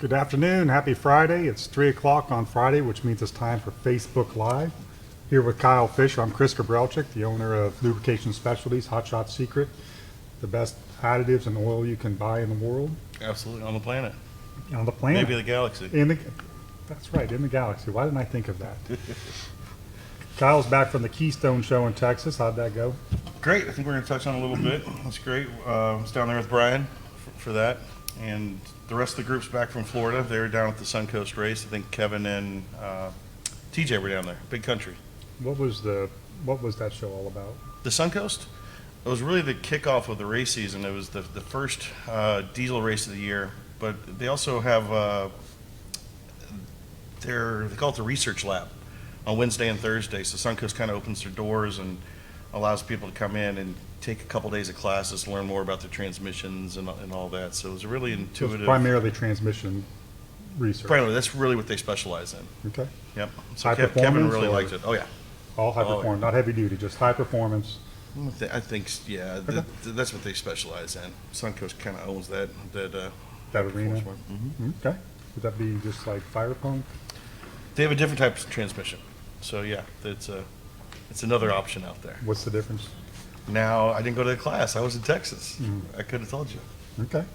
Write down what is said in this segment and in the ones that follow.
Good afternoon, happy Friday. It's 3 o'clock on Friday, which means it's time for Facebook Live. Here with Kyle Fisher, I'm Chris Brahs, the owner of Lubrication Specialties, Hot Shot Secret, the best additives and oil you can buy in the world. Absolutely, on the planet. On the planet. Maybe the galaxy. That's right, in the galaxy. Why didn't I think of that? Kyle's back from the Keystone show in Texas. How'd that go? Great. I think we're going to touch on it a little bit. That's great. I was down there with Brian for that. And the rest of the group's back from Florida. They were down at the Suncoast race. I think Kevin and TJ were down there. Big country. What was that show all about? The Suncoast? It was really the kickoff of the race season. It was the first diesel race of the year. But they also have they call it the research lab on Wednesday and Thursday. So Suncoast kind of opens their doors and allows people to come in and take a couple days of classes, learn more about the transmissions and all that. So it was a really intuitive. So it's primarily transmission research. Primarily, that's really what they specialize in. Okay. Yep. So High Kevin performance really or- liked it. Oh yeah. All high performance, not heavy duty, just high performance. I think yeah, Okay. that's what they specialize in. Suncoast kind of owns that arena. Mm-hmm. Okay. Would that be just like fire pump? They have a different type of transmission. So yeah, it's another option out there. What's the difference? Now, I didn't go to the class. I was in Texas. I could have told you. Okay.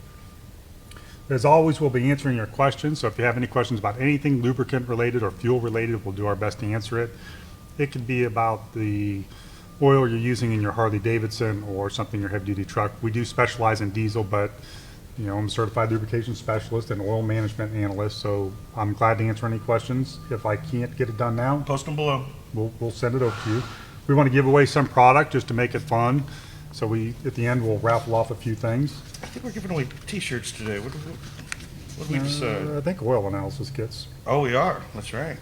As always, we'll be answering your questions. So if you have any questions about anything lubricant related or fuel related, we'll do our best to answer it. It could be about the oil you're using in your Harley Davidson or something in your heavy duty truck. We do specialize in diesel, but I'm a certified lubrication specialist and oil management analyst, so I'm glad to answer any questions. If I can't get it done now, Post them below. we'll send it over to you. We want to give away some product just to make it fun. So at the end, we'll raffle off a few things. I think we're giving away T-shirts today. What did we decide? I think oil analysis kits. Oh, we are. That's right.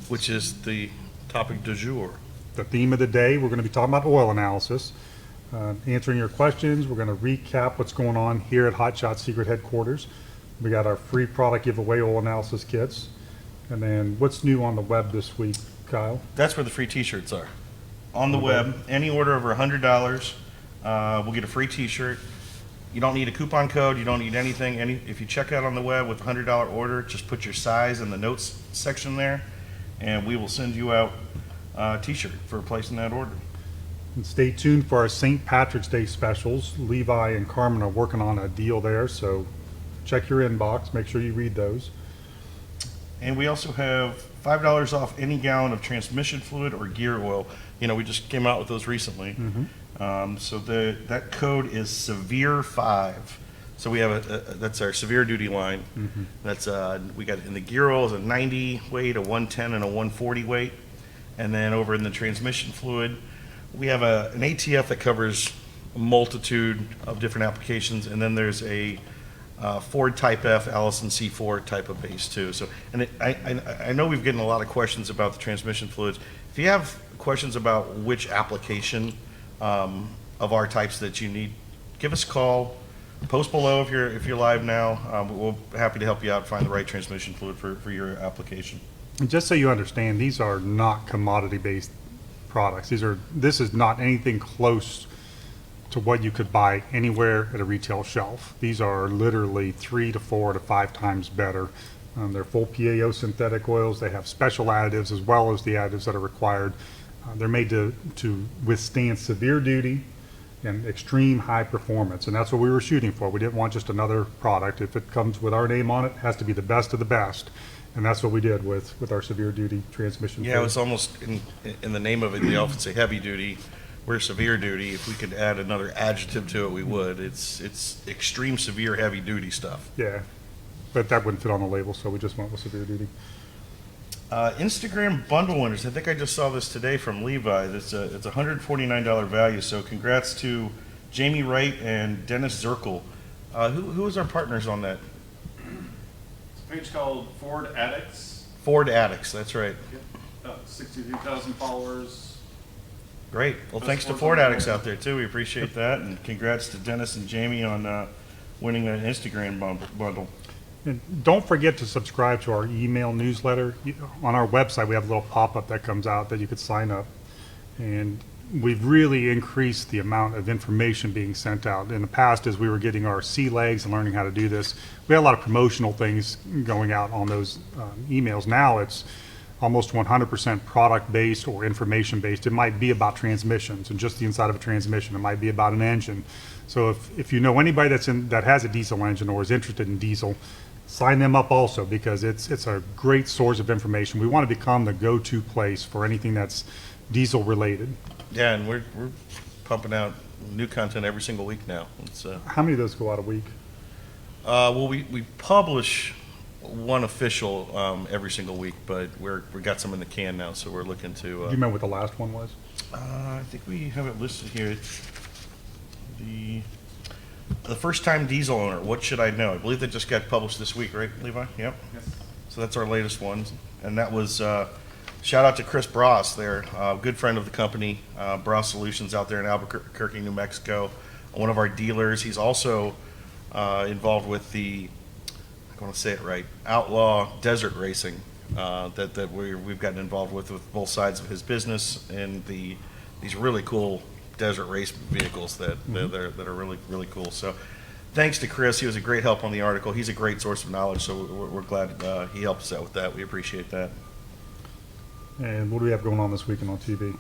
Which is the topic du jour. The theme of the day, we're going to be talking about oil analysis. Answering your questions, we're going to recap what's going on here at Hot Shot Secret headquarters. We got our free product giveaway oil analysis kits. And then what's new on the web this week, Kyle? That's where the free T-shirts are. On the web, any order over $100, we'll get a free T-shirt. You don't need a coupon code. You don't need anything. If you check out on the web with a $100 order, just put your size in the notes section there, and we will send you out a T-shirt for placing that order. And stay tuned for our St. Patrick's Day specials. Levi and Carmen are working on a deal there, so check your inbox. Make sure you read those. And we also have $5 off any gallon of transmission fluid or gear oil. We just came out with those recently. So that code is SEVERE5. So we have that's our severe duty line. That's we got in the gear oil is a 90 weight, a 110, and a 140 weight. And then over in the transmission fluid, we have an ATF that covers a multitude of different applications, and then there's a Ford Type F, Allison C4 type of base too. So, and I know we've gotten a lot of questions about the transmission fluids. If you have questions about which application of our types that you need, give us a call. Post below if you're live now. We'll be happy to help you out find the right transmission fluid for your application. And just so you understand, these are not commodity-based products. This is not anything close to what you could buy anywhere at a retail shelf. These are literally 3 to 4 to 5 times better. They're full PAO synthetic oils. They have special additives as well as the additives that are required. They're made to withstand severe duty and extreme high performance, and that's what we were shooting for. We didn't want just another product. If it comes with our name on it, it has to be the best of the best. And that's what we did with our severe duty transmission. Yeah, it was almost in the name of it. They often say heavy duty. We're severe duty. If we could add another adjective to it, we would. It's extreme severe heavy duty stuff. Yeah, but that wouldn't fit on the label, so we just went with severe duty. Instagram bundle winners. I think I just saw this today from Levi. It's a $149 value. So congrats to Jamie Wright and Dennis Zirkle. Who is our partners on that? It's a page called Ford Addicts. Ford Addicts. That's right. About 63,000 followers. Great. Well, Best thanks to Ford Ford bundle. Addicts out there too. We appreciate that, and congrats to Dennis and Jamie on winning that Instagram bundle. And don't forget to subscribe to our email newsletter. On our website, we have a little pop-up that comes out that you could sign up. And we've really increased the amount of information being sent out. In the past, as we were getting our sea legs and learning how to do this, we had a lot of promotional things going out on those emails. Now it's almost 100% product-based or information-based. It might be about transmissions and just the inside of a transmission. It might be about an engine. So if you know anybody that has a diesel engine or is interested in diesel, sign them up also, because it's a great source of information. We want to become the go-to place for anything that's diesel related. Yeah, and we're pumping out new content every single week now. It's How many of those go out a week? well, we publish one official every single week, but we got some in the can now, so we're looking to. Do you remember what the last one was? I think we have it listed here. The first time diesel owner. What should I know? I believe that just got published this week, right, Levi? Yep. Yes. So that's our latest one, and that was shout out to Chris Brahs there, good friend of the company, Brahs Solutions out there in Albuquerque, New Mexico. One of our dealers. He's also involved with the, I want to say it right, outlaw desert racing that we've gotten involved with both sides of his business and these really cool desert race vehicles that are really, really cool. So thanks to Chris. He was a great help on the article. He's a great source of knowledge, so we're glad he helped us out with that. We appreciate that. And what do we have going on this weekend on TV?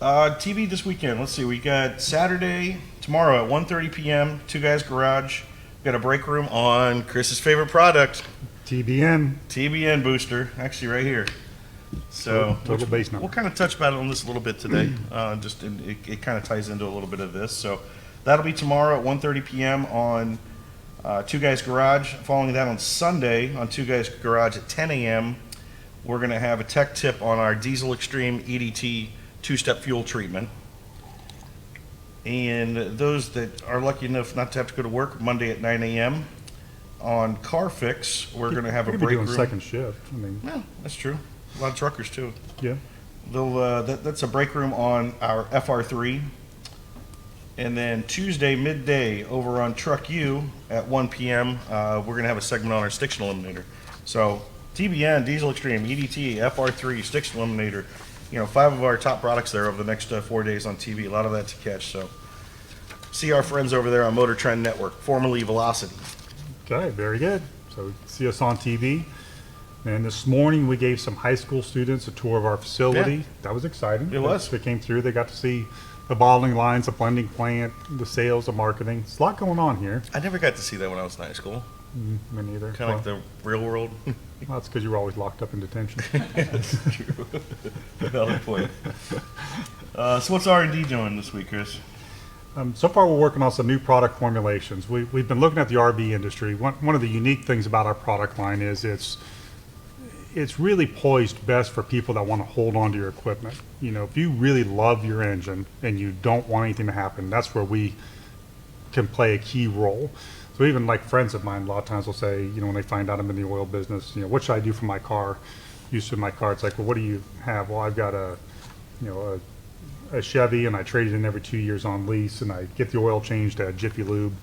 TV this weekend. Let's see. We got Saturday, tomorrow at 1:30 p.m., Two Guys Garage. We got a break room on Chris's favorite product, TBN. booster, actually right here. So Total base number. we'll kind of touch about it on this a little bit today. It kind of ties into a little bit of this. So that'll be tomorrow at 1:30 p.m. on Two Guys Garage. Following that on Sunday on Two Guys Garage at 10 a.m., we're going to have a tech tip on our Diesel Extreme EDT two-step fuel treatment. And those that are lucky enough not to have to go to work, Monday at 9 a.m. on Car Fix, we're going to have a We're gonna break be doing room. second shift. I mean, Yeah, that's true. A lot of truckers too. yeah. That's a break room on our FR3. And then Tuesday midday over on Truck U at 1 p.m. We're going to have a segment on our Stiction Eliminator. So TBN, Diesel Extreme, EDT, FR3, Stiction Eliminator. 5 of our top products there over the next 4 days on TV. A lot of that to catch. So see our friends over there on Motor Trend Network, formerly Velocity. Okay, very good. So see us on TV. And this morning we gave some high school students a tour of our facility. Yeah. That was exciting. It was. They came through. They got to see the bottling lines, the blending plant, the sales, the marketing. There's a lot going on here. I never got to see that when I was in high school. Me neither. Kind of like the real world. Well, that's because you were always locked up in detention. That's true. Valid point. So what's R&D doing this week, Chris? So far, we're working on some new product formulations. We've been looking at the RV industry. One of the unique things about our product line is it's really poised best for people that want to hold on to your equipment. If you really love your engine and you don't want anything to happen, that's where we can play a key role. So even like friends of mine, a lot of times will say, when they find out I'm in the oil business, what should I do for my car? Use of my car. It's like, well, what do you have? Well, I've got a Chevy, and I trade it in every 2 years on lease, and I get the oil changed at Jiffy Lube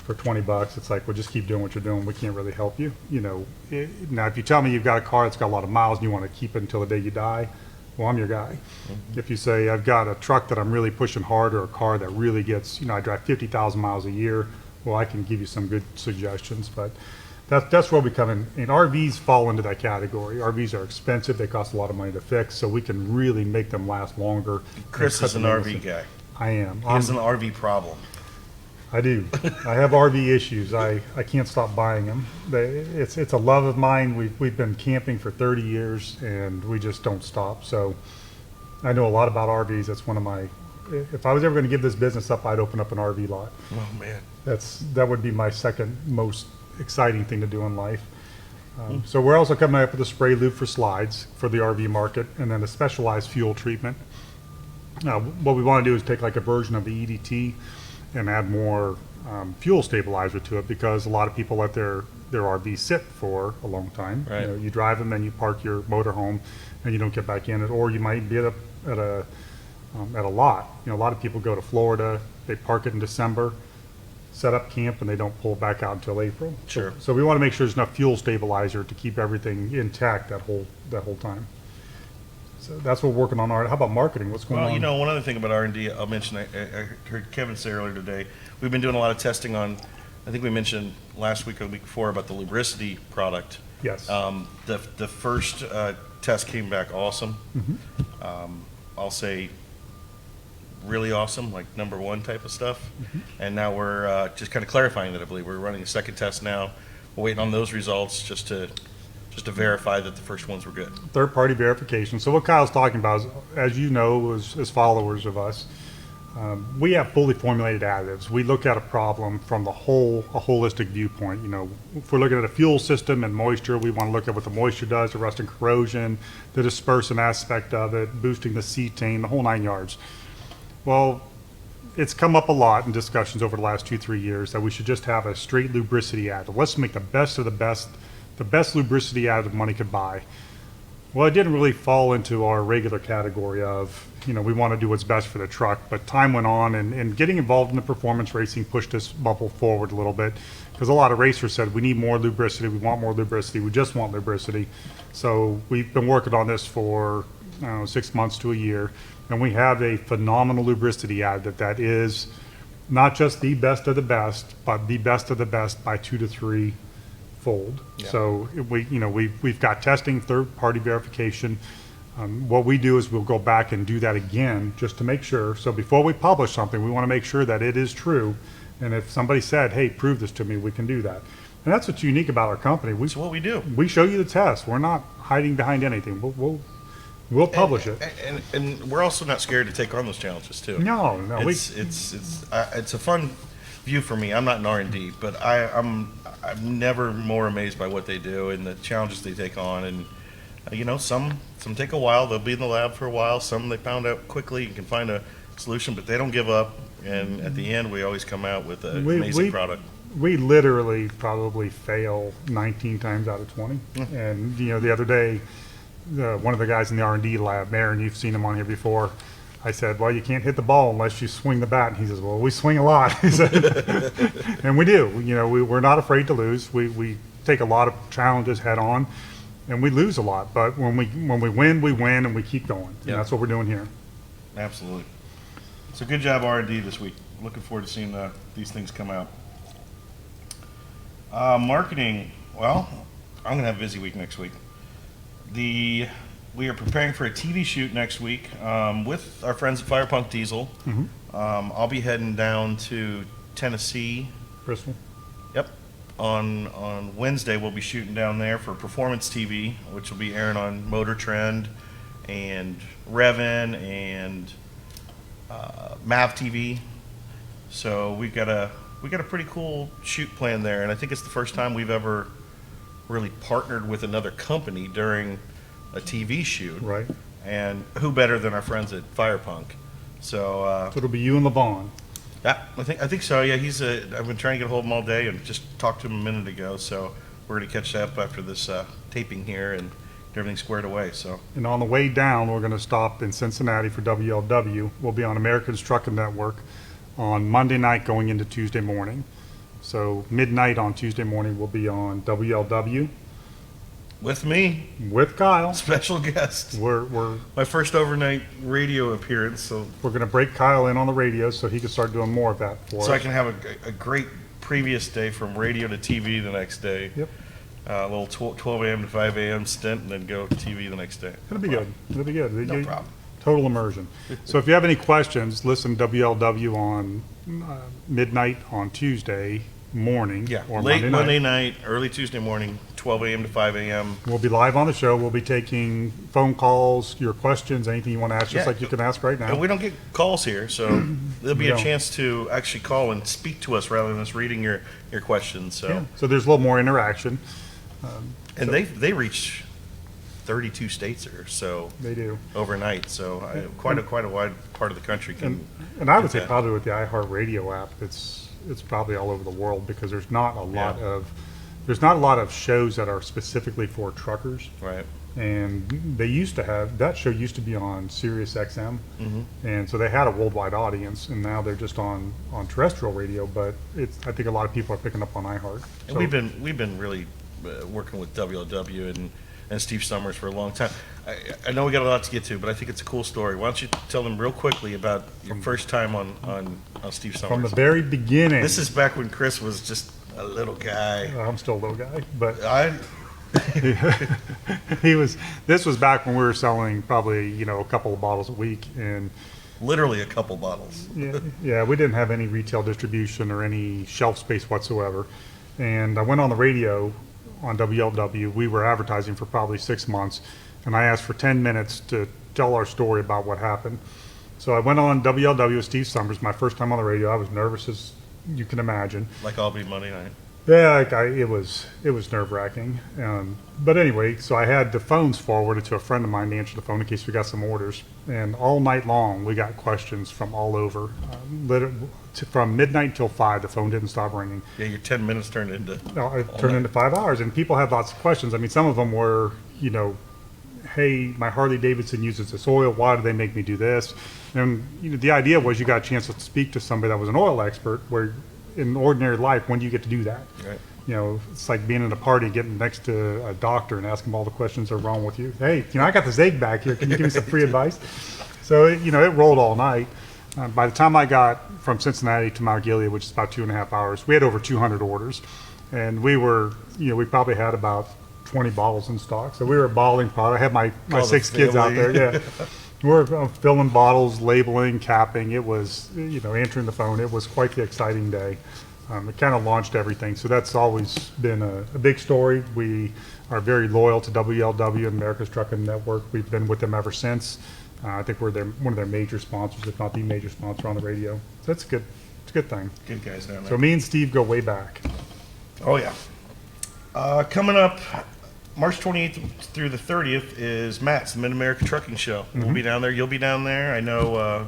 for $20. It's like, well, just keep doing what you're doing. We can't really help you. Now, if you tell me you've got a car that's got a lot of miles and you want to keep it until the day you die, well, I'm your guy. Mm-hmm. If you say I've got a truck that I'm really pushing hard, or a car that really gets, I drive 50,000 miles a year, well, I can give you some good suggestions. But that's where we come in. And RVs fall into that category. RVs are expensive. They cost a lot of money to fix, so we can really make them last longer. Chris is an RV guy. I am. He has an RV problem. I do. I have RV issues. I can't stop buying them. It's a love of mine. We've been camping for 30 years, and we just don't stop. So I know a lot about RVs. That's one of my, if I was ever going to give this business up, I'd open up an RV lot. Oh, man. That would be my second most exciting thing to do in life. So we're also coming up with a spray lube for slides for the RV market, and then a specialized fuel treatment. What we want to do is take like a version of the EDT and add more fuel stabilizer to it, because a lot of people let their RV sit for a long time. Right. You drive them, then you park your motor home, and you don't get back in it, or you might be at a lot. A lot of people go to Florida, they park it in December, set up camp, and they don't pull back out until April. Sure. So we want to make sure there's enough fuel stabilizer to keep everything intact that whole time. So that's what we're working on. How about marketing? What's going Well, on? you know, one other thing about R&D, I'll mention, I heard Kevin say earlier today, we've been doing a lot of testing on, I think we mentioned last week or the week before about the lubricity product. Yes. The first test came back awesome. Mm-hmm. I'll say really awesome, like number one type of stuff. Mm-hmm. And now we're just kind of clarifying that, I believe. We're running a second test now. We're waiting on those results just to verify that the first ones were good. Third-party verification. So what Kyle's talking about is, as you know, as followers of us, we have fully formulated additives. We look at a problem from a holistic viewpoint. You know, if we're looking at a fuel system and moisture, we want to look at what the moisture does, the rust and corrosion, the dispersant aspect of it, boosting the cetane, the whole 9 yards. Well, it's come up a lot in discussions over the last 2-3 years that we should just have a straight lubricity additive. Let's make the best of the best lubricity additive money could buy. Well, it didn't really fall into our regular category of, you know, we want to do what's best for the truck, but time went on and getting involved in the performance racing pushed this bubble forward a little bit because a lot of racers said, we need more lubricity, we want more lubricity, we just want lubricity. So we've been working on this for, I don't know, 6 months to a year, and we have a phenomenal lubricity additive that is not just the best of the best, but the best of the best by 2 to 3 fold. Yeah. So we've got testing, third-party verification. What we do is we'll go back and do that again just to make sure. So before we publish something, we want to make sure that it is true. And if somebody said, hey, prove this to me, we can do that. And that's what's unique about our company. That's what we do. We show you the test. We're not hiding behind anything. We'll publish it. And we're also not scared to take on those challenges too. No. It's a fun view for me. I'm not an R&D, but I'm never more amazed by what they do and the challenges they take on. And you know, some take a while. They'll be in the lab for a while. Some they found out quickly and can find a solution, but they don't give up. And at the end, we always come out with an amazing product. We literally probably fail 19 times out of 20. And you know, the other day, one of the guys in the R&D lab, Aaron, you've seen him on here before. I said, well, you can't hit the ball unless you swing the bat. And he says, well, we swing a lot. He said, and we do. You know, we're not afraid to lose. We take a lot of challenges head on, and we lose a lot. But when we win, and we keep going. And Yeah. that's what we're doing here. Absolutely. So good job R&D this week. Looking forward to seeing these things come out. Marketing, well, I'm going to have a busy week next week. We are preparing for a TV shoot next week with our friends at Fire Punk Diesel. Mhm. I'll be heading down to Tennessee. Bristol. Yep. On Wednesday, we'll be shooting down there for Performance TV, which will be airing on Motor Trend and Revin and Mav TV. So we got a pretty cool shoot plan there, and I think it's the first time we've ever really partnered with another company during a TV shoot. Right. And who better than our friends at Fire Punk? So So it'll be you and Levon. yeah, I think so. Yeah, I've been trying to get a hold of him all day and just talked to him a minute ago. So we're going to catch up after this taping here and get everything squared away. So And on the way down, we're going to stop in Cincinnati for WLW. We'll be on America's Trucking Network on Monday night going into Tuesday morning. So midnight on Tuesday morning, we'll be on WLW with me, with Kyle. special guest, We're my first overnight radio appearance. So going to break Kyle in on the radio so he can start doing more of that for us. I can have a great previous day from radio to TV the next day. Yep. A little 12 a.m. to 5 a.m. stint, and then go to TV the next day. It'll be good. It'll be good. No problem. Total immersion. So if you have any questions, listen to WLW on midnight on Tuesday morning. Yeah, or late Monday night. night, early Tuesday morning, 12 a.m. to 5 a.m. We'll be live on the show. We'll be taking phone calls, your questions, anything you want to ask, just Yeah. like you can ask right now. And we don't get calls here, so there'll be We a don't. chance to actually call and speak to us rather than us reading your questions. So, Yeah. So there's a little more interaction. and they reach 32 states or so They do. overnight. So quite a wide part of the country can. And I would get say that. probably with the iHeartRadio app, it's probably all over the world because there's not a lot of shows that are specifically for truckers. Right. And they used to have, that show used to be on Sirius XM. Mhm. And so they had a worldwide audience, and now they're just on terrestrial radio, but I think a lot of people are picking up on iHeart. And we've been really working with WLW, and and Steve Summers for a long time. I know we got a lot to get to, but I think it's a cool story. Why don't you tell them real quickly about your first time on Steve Summers? From the very beginning. This is back when Chris was just a little guy. I'm still a little guy, but I this was back when we were selling probably, a couple of bottles a week. And literally a couple bottles. yeah, we didn't have any retail distribution or any shelf space whatsoever. And I went on the radio on WLW. We were advertising for probably 6 months. And I asked for 10 minutes to tell our story about what happened. So I went on WLW with Steve Summers, my first time on the radio. I was nervous as you can imagine. Like Albany Monday night. Yeah, it was nerve-wracking. But anyway, so I had the phones forwarded to a friend of mine to answer the phone in case we got some orders. And all night long, we got questions from all over. From midnight till 5, the phone didn't stop ringing. Yeah, your 10 minutes turned into... No, it turned into 5 hours, and people had lots of questions. I mean, some of them were, hey, my Harley Davidson uses this oil. Why do they make me do this? And the idea was you got a chance to speak to somebody that was an oil expert, where in ordinary life, when do you get to do that? Right. It's like being at a party, getting next to a doctor and asking him all the questions that are wrong with you. Hey, I got this egg back here. Can you give me some free advice? So, it rolled all night. By the time I got from Cincinnati to Mount Gilead, which is about 2.5 hours, we had over 200 orders. And we were, we probably had about 20 bottles in stock. So we were a bottling product. I had my 6 kids out there. Yeah. We're filling bottles, labeling, capping. It was, answering the phone. It was quite the exciting day. It kind of launched everything. So that's always been a big story. We are very loyal to WLW, America's Trucking Network. We've been with them ever since. I think we're one of their major sponsors, if not the major sponsor on the radio. So that's good. It's a good thing. Good guys down there. So me and Steve go way back. Oh, yeah. Coming up, March 28th through the 30th is Matt's, the Mid-America Trucking Show. We'll be down there. You'll be down there. I know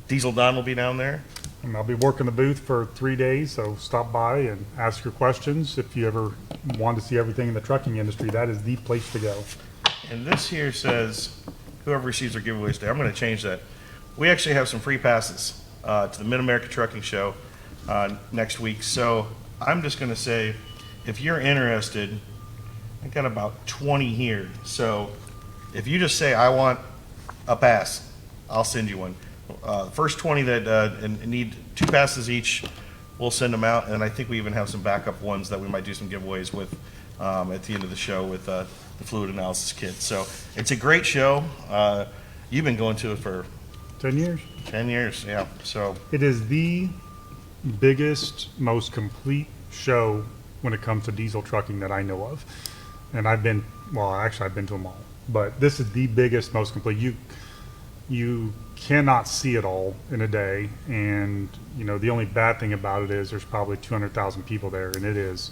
Diesel Don will be down there. And I'll be working the booth for 3 days, so stop by and ask your questions. If you ever want to see everything in the trucking industry, that is the place to go. And this here says, whoever receives their giveaways today, I'm going to change that. We actually have some free passes to the Mid-America Trucking Show next week. So I'm just going to say, if you're interested, I got about 20 here. So if you just say, I want a pass, I'll send you one. First 20 that need 2 passes each, we'll send them out. And I think we even have some backup ones that we might do some giveaways with at the end of the show with the fluid analysis kit. So it's a great show. You've been going to it for 10 years. 10 years, yeah. So It is the biggest, most complete show when it comes to diesel trucking that I know of. And I've been to them all. But this is the biggest, most complete. You cannot see it all in a day. And, the only bad thing about it is there's probably 200,000 people there. And it is,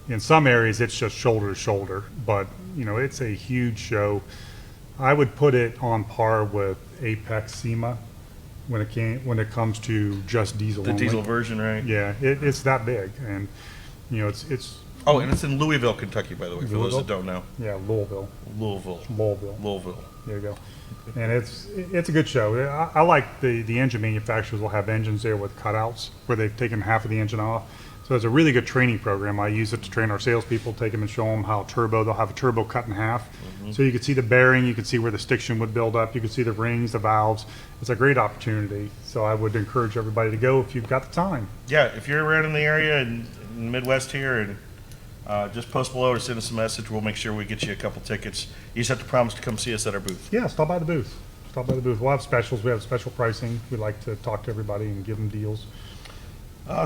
in some areas, it's just shoulder to shoulder. But, it's a huge show. I would put it on par with Apex SEMA when it comes to just diesel the only. diesel version, right? Yeah, it's that big. And, it's Oh, and it's in Louisville, Kentucky, by the way, for those that don't know. yeah, Louisville. Louisville. There you go. And it's a good show. I like the engine manufacturers will have engines there with cutouts where they've taken half of the engine off. So it's a really good training program. I use it to train our salespeople, take them and show them how they'll have a turbo cut in half. So you can see the bearing, you can see where the stiction would build up, you can see the rings, the valves. It's a great opportunity. So I would encourage everybody to go if you've got the time. Yeah, if you're around in the area in the Midwest here, and just post below or send us a message. We'll make sure we get you a couple tickets. You just have to promise to come see us at our booth. Yeah, stop by the booth. We'll have specials. We have special pricing. We like to talk to everybody and give them deals.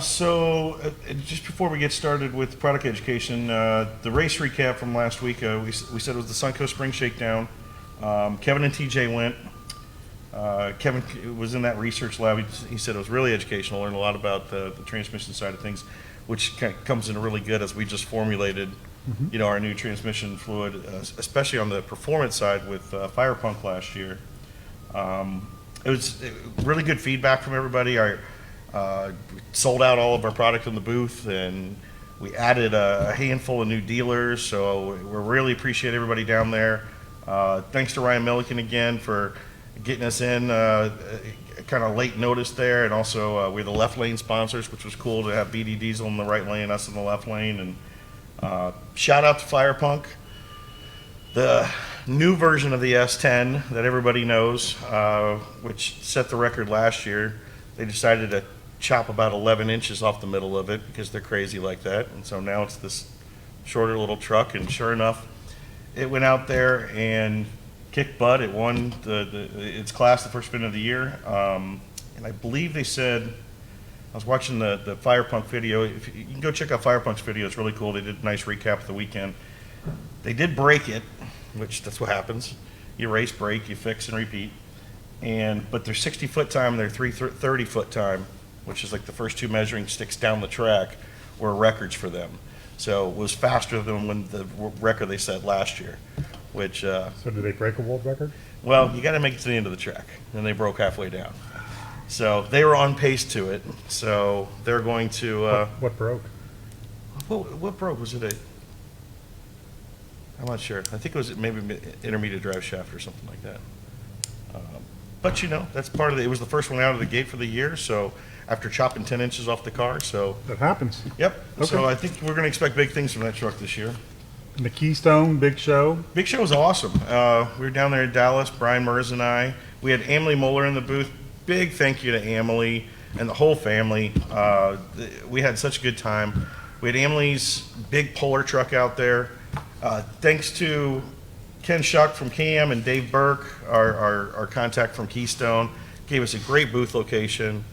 So just before we get started with product education, the race recap from last week, we said it was the Suncoast Spring Shakedown. Kevin and TJ went. Kevin was in that research lab. He said it was really educational, learned a lot about the transmission side of things, which comes in really good as we just formulated, our new transmission fluid, especially on the performance side with Fire Punk last year. It was really good feedback from everybody. We sold out all of our product in the booth, and we added a handful of new dealers. So we really appreciate everybody down there. Thanks to Ryan Milliken again for getting us in kind of late notice there, and also we're the left lane sponsors, which was cool to have BD Diesel in the right lane, us in the left lane. And shout out to Fire Punk. The new version of the S10 that everybody knows, which set the record last year, they decided to chop about 11 inches off the middle of it because they're crazy like that. And so now it's this shorter little truck, and sure enough, it went out there and kicked butt. It won its class the first spin of the year. And I believe they said, I was watching the Fire Punk video. If you can go check out Fire Punk's video, it's really cool. They did a nice recap of the weekend. They did break it, which that's what happens. You race, break, you fix, and repeat. But their 60-foot time and their 30-foot time, which is like the first two measuring sticks down the track, were records for them. So it was faster than when the record they set last year, which... So did they break a world record? Well, you got to make it to the end of the track, and they broke halfway down. So they were on pace to it. So they're going to... What broke? What broke? Was it a... I'm not sure. I think it was maybe intermediate drive shaft or something like that. But you know, that's part of it. It was the first one out of the gate for the year, so after chopping 10 inches off the car, so... That happens. Yep. Okay. So I think we're going to expect big things from that truck this year. And the Keystone, big show. Big show was awesome. We were down there in Dallas, Brian Mers and I. We had Emily Moeller in the booth. Big thank you to Emily and the whole family. We had such a good time. We had Emily's big Polar truck out there. Thanks to Ken Shuck from CAM and Dave Burke, our contact from Keystone, gave us a great booth location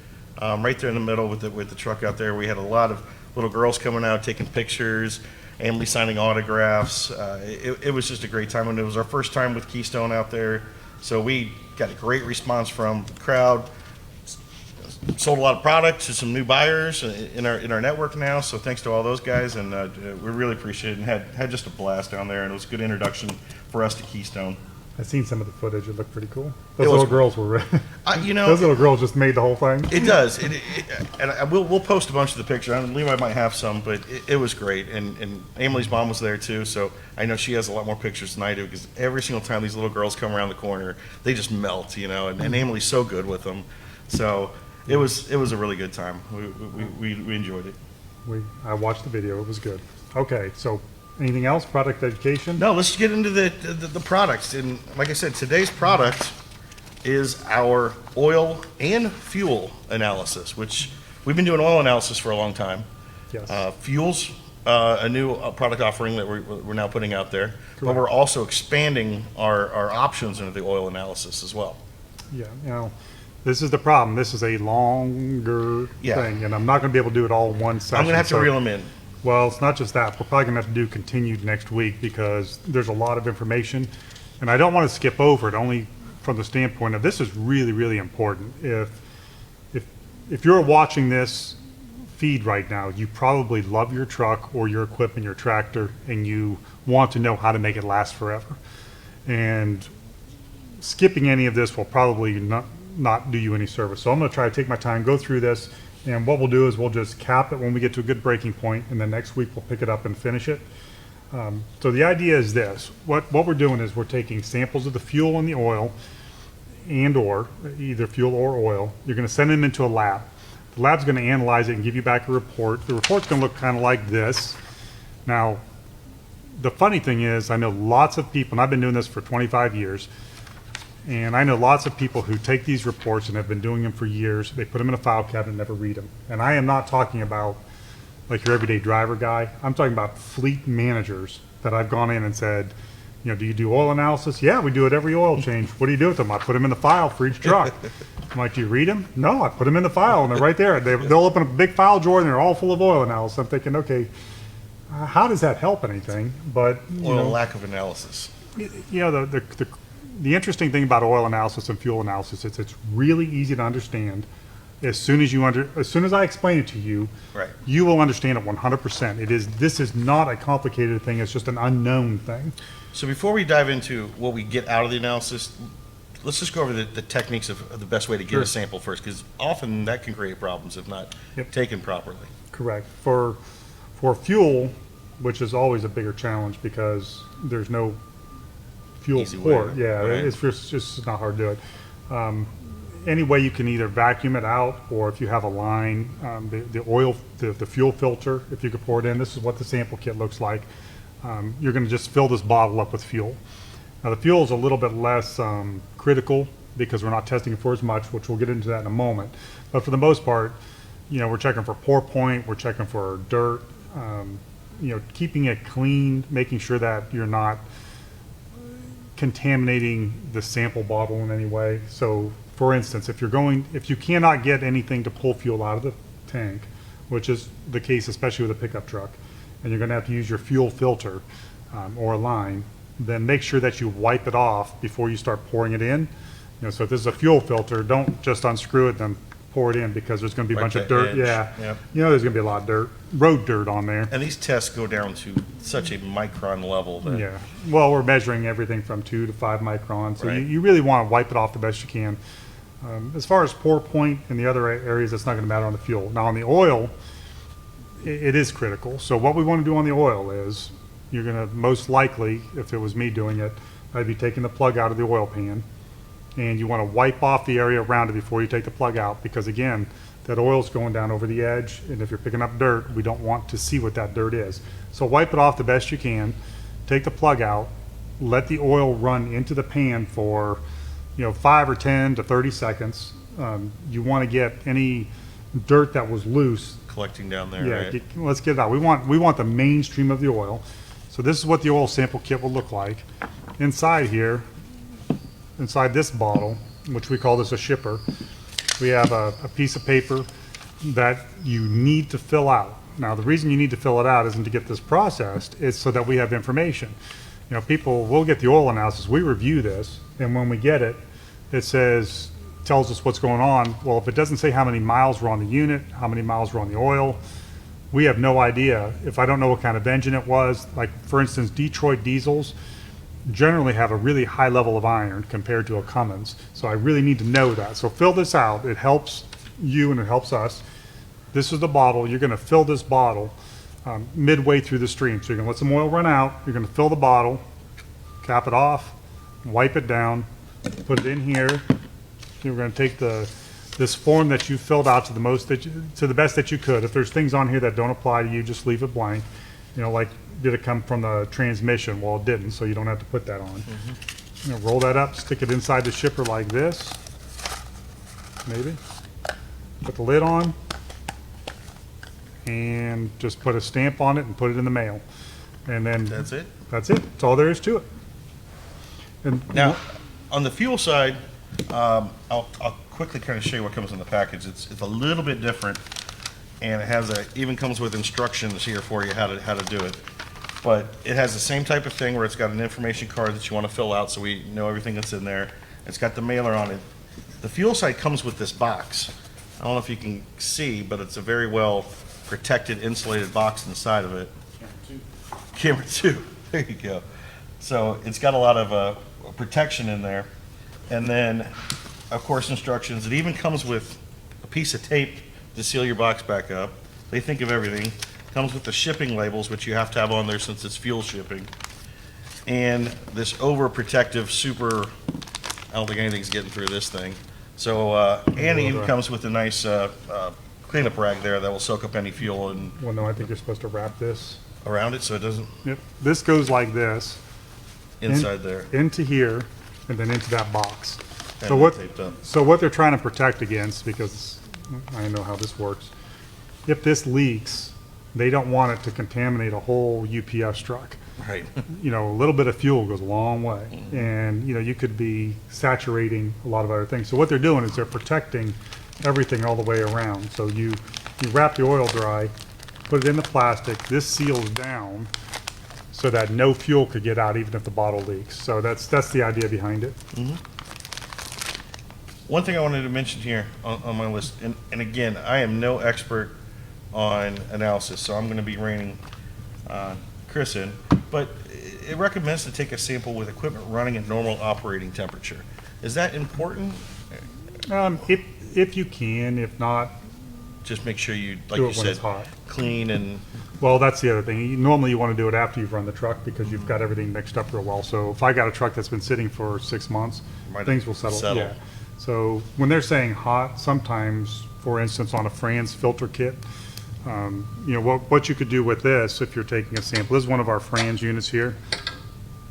right there in the middle with the truck out there. We had a lot of little girls coming out taking pictures, Emily signing autographs. It was just a great time, and it was our first time with Keystone out there, so we got a great response from the crowd. Sold a lot of products to some new buyers in our network now, so thanks to all those guys, and we really appreciate it, and had just a blast down there, and it was a good introduction for us to Keystone. I've seen some of the footage. It looked pretty cool. It Those was- little girls were... You know, Those little girls just made the whole thing. it does, and we'll post a bunch of the pictures. I believe I might have some, but it was great, and Emily's mom was there too, so I know she has a lot more pictures than I do, because every single time these little girls come around the corner, they just melt, you know, and Emily's so good with them, so... It was a really good time. We enjoyed it. I watched the video. It was good. Okay, so anything else? Product education? No, let's get into the products. And like I said, today's product is our oil and fuel analysis, which we've been doing oil analysis for a long time. Yes. Fuel's a new product offering that we're now putting out there, but Correct. we're also expanding our options into the oil analysis as well. Yeah, you know, this is the problem. This is a longer Yeah. thing, and I'm not going to be able to do it all in one session. I'm going to have to so- reel them in. Well, it's not just that. We're probably going to have to do continued next week because there's a lot of information, and I don't want to skip over it, only from the standpoint of this is really, really important. If you're watching this feed right now, you probably love your truck or your equipment, your tractor, and you want to know how to make it last forever. And skipping any of this will probably not do you any service. So I'm going to try to take my time, go through this, and what we'll do is we'll just cap it when we get to a good breaking point, and then next week we'll pick it up and finish it. So the idea is this. What we're doing is we're taking samples of the fuel and the oil, and or either fuel or oil. You're going to send them into a lab. The lab's going to analyze it and give you back a report. The report's going to look kind of like this. Now, the funny thing is, I know lots of people, and I've been doing this for 25 years, and I know lots of people who take these reports and have been doing them for years. They put them in a file cabinet and never read them. And I am not talking about like your everyday driver guy. I'm talking about fleet managers that I've gone in and said, you know, do you do oil analysis? Yeah, we do it every oil change. What do you do with them? I put them in the file for each truck. I'm like, do you read them? No, I put them in the file, and they're right there. They'll open a big file drawer, and they're all full of oil analysis. I'm thinking, okay, how does that help anything? But you Or a know, lack of analysis. you know, the interesting thing about oil analysis and fuel analysis is it's really easy to understand. As soon as I explain it to you, Right. you will understand it 100%. This is not a complicated thing. It's just an unknown thing. So before we dive into what we get out of the analysis, let's just go over the techniques of the best way to get Sure. a sample first, because often that can create problems if not Yep. taken properly. Correct. For fuel, which is always a bigger challenge because there's no fuel Easy way, port. Yeah, right. it's just not hard to do it. Any way you can either vacuum it out, or if you have a line, the fuel filter, if you could pour it in, this is what the sample kit looks like. you're going to just fill this bottle up with fuel. Now the fuel is a little bit less critical because we're not testing it for as much, which we'll get into that in a moment. But for the most part, you know, we're checking for pour point, we're checking for dirt, you know, keeping it clean, making sure that you're not contaminating the sample bottle in any way. So for instance, if you cannot get anything to pull fuel out of the tank, which is the case especially with a pickup truck, and you're going to have to use your fuel filter or a line, then make sure that you wipe it off before you start pouring it in. You know, so if this is a fuel filter, don't just unscrew it and pour it in, because there's going to be a bunch of dirt. edge. Yeah, Yep. you know, there's going to be a lot of dirt, road dirt on there. And these tests go down to such a micron level that Yeah, well, we're measuring everything from 2 to 5 microns, so Right. you really want to wipe it off the best you can. As far as pour point and the other areas, that's not going to matter on the fuel. Now on the oil, it is critical. So what we want to do on the oil is, you're going to most likely, if it was me doing it, I'd be taking the plug out of the oil pan, and you want to wipe off the area around it before you take the plug out, because again, that oil's going down over the edge, and if you're picking up dirt, we don't want to see what that dirt is. So wipe it off the best you can, take the plug out, let the oil run into the pan for, you know, 5 or 10 to 30 seconds. You want to get any dirt that was loose. collecting down there, Yeah, right? let's get it out. We want the mainstream of the oil. So this is what the oil sample kit will look like. Inside here, inside this bottle, which we call this a shipper, we have a piece of paper that you need to fill out. Now, the reason you need to fill it out isn't to get this processed, it's so that we have information. You know, people will get the oil analysis, we review this, and when we get it, it says, tells us what's going on. Well, if it doesn't say how many miles were on the unit, how many miles were on the oil, we have no idea. If I don't know what kind of engine it was, like for instance, Detroit diesels generally have a really high level of iron compared to a Cummins. So I really need to know that. So fill this out. It helps you and it helps us. This is the bottle. You're going to fill this bottle midway through the stream. So you're going to let some oil run out. You're going to fill the bottle, cap it off, wipe it down, put it in here. You're going to take this form that you filled out to the best that you could. If there's things on here that don't apply to you, just leave it blank. You know, like, did it come from the transmission? Well, it didn't, so you don't have to put that on. You know, roll that up, stick it inside the shipper like this, maybe. Put the lid on, and just put a stamp on it and put it in the mail. And then That's it? that's it. That's all there is to it. And Now, on the fuel side, I'll quickly kind of show you what comes in the package. It's a little bit different, and it has even comes with instructions here for you how to do it. But it has the same type of thing where it's got an information card that you want to fill out, so we know everything that's in there. It's got the mailer on it. The fuel side comes with this box. I don't know if you can see, but it's a very well protected, insulated box inside of it. Camera 2. There you go. So it's got a lot of protection in there. And then, of course, instructions. It even comes with a piece of tape to seal your box back up. They think of everything. Comes with the shipping labels, which you have to have on there since it's fuel shipping. And this overprotective super, I don't think anything's getting through this thing. So, and it even comes with a nice cleanup rag there that will soak up any fuel and well, no, I think you're supposed to wrap this. around it so it doesn't Yep. This goes like this. inside there. Into here, and then into that box. And So what, taped up. so what they're trying to protect against, because I know how this works, if this leaks, they don't want it to contaminate a whole UPS truck. Right. You know, a little bit of fuel goes a long way, and, you know, you could be saturating a lot of other things. So what they're doing is they're protecting everything all the way around. So you wrap the oil dry, put it in the plastic, this seals down so that no fuel could get out even if the bottle leaks. So that's the idea behind it. One thing I wanted to mention here on my list, and again, I am no expert on analysis, so I'm going to be reining Chris in, but it recommends to take a sample with equipment running at normal operating temperature. Is that important? If you can, if not, Just make sure you, like do you it when said, it's hot. clean and, Well, that's the other thing. Normally you want to do it after you've run the truck because you've got everything mixed up real well. So if I got a truck that's been sitting for 6 months, Might things will settle. settle. Yeah. So when they're saying hot, sometimes, for instance, on a Franz filter kit, You know, what you could do with this, if you're taking a sample, this is one of our Franz units here.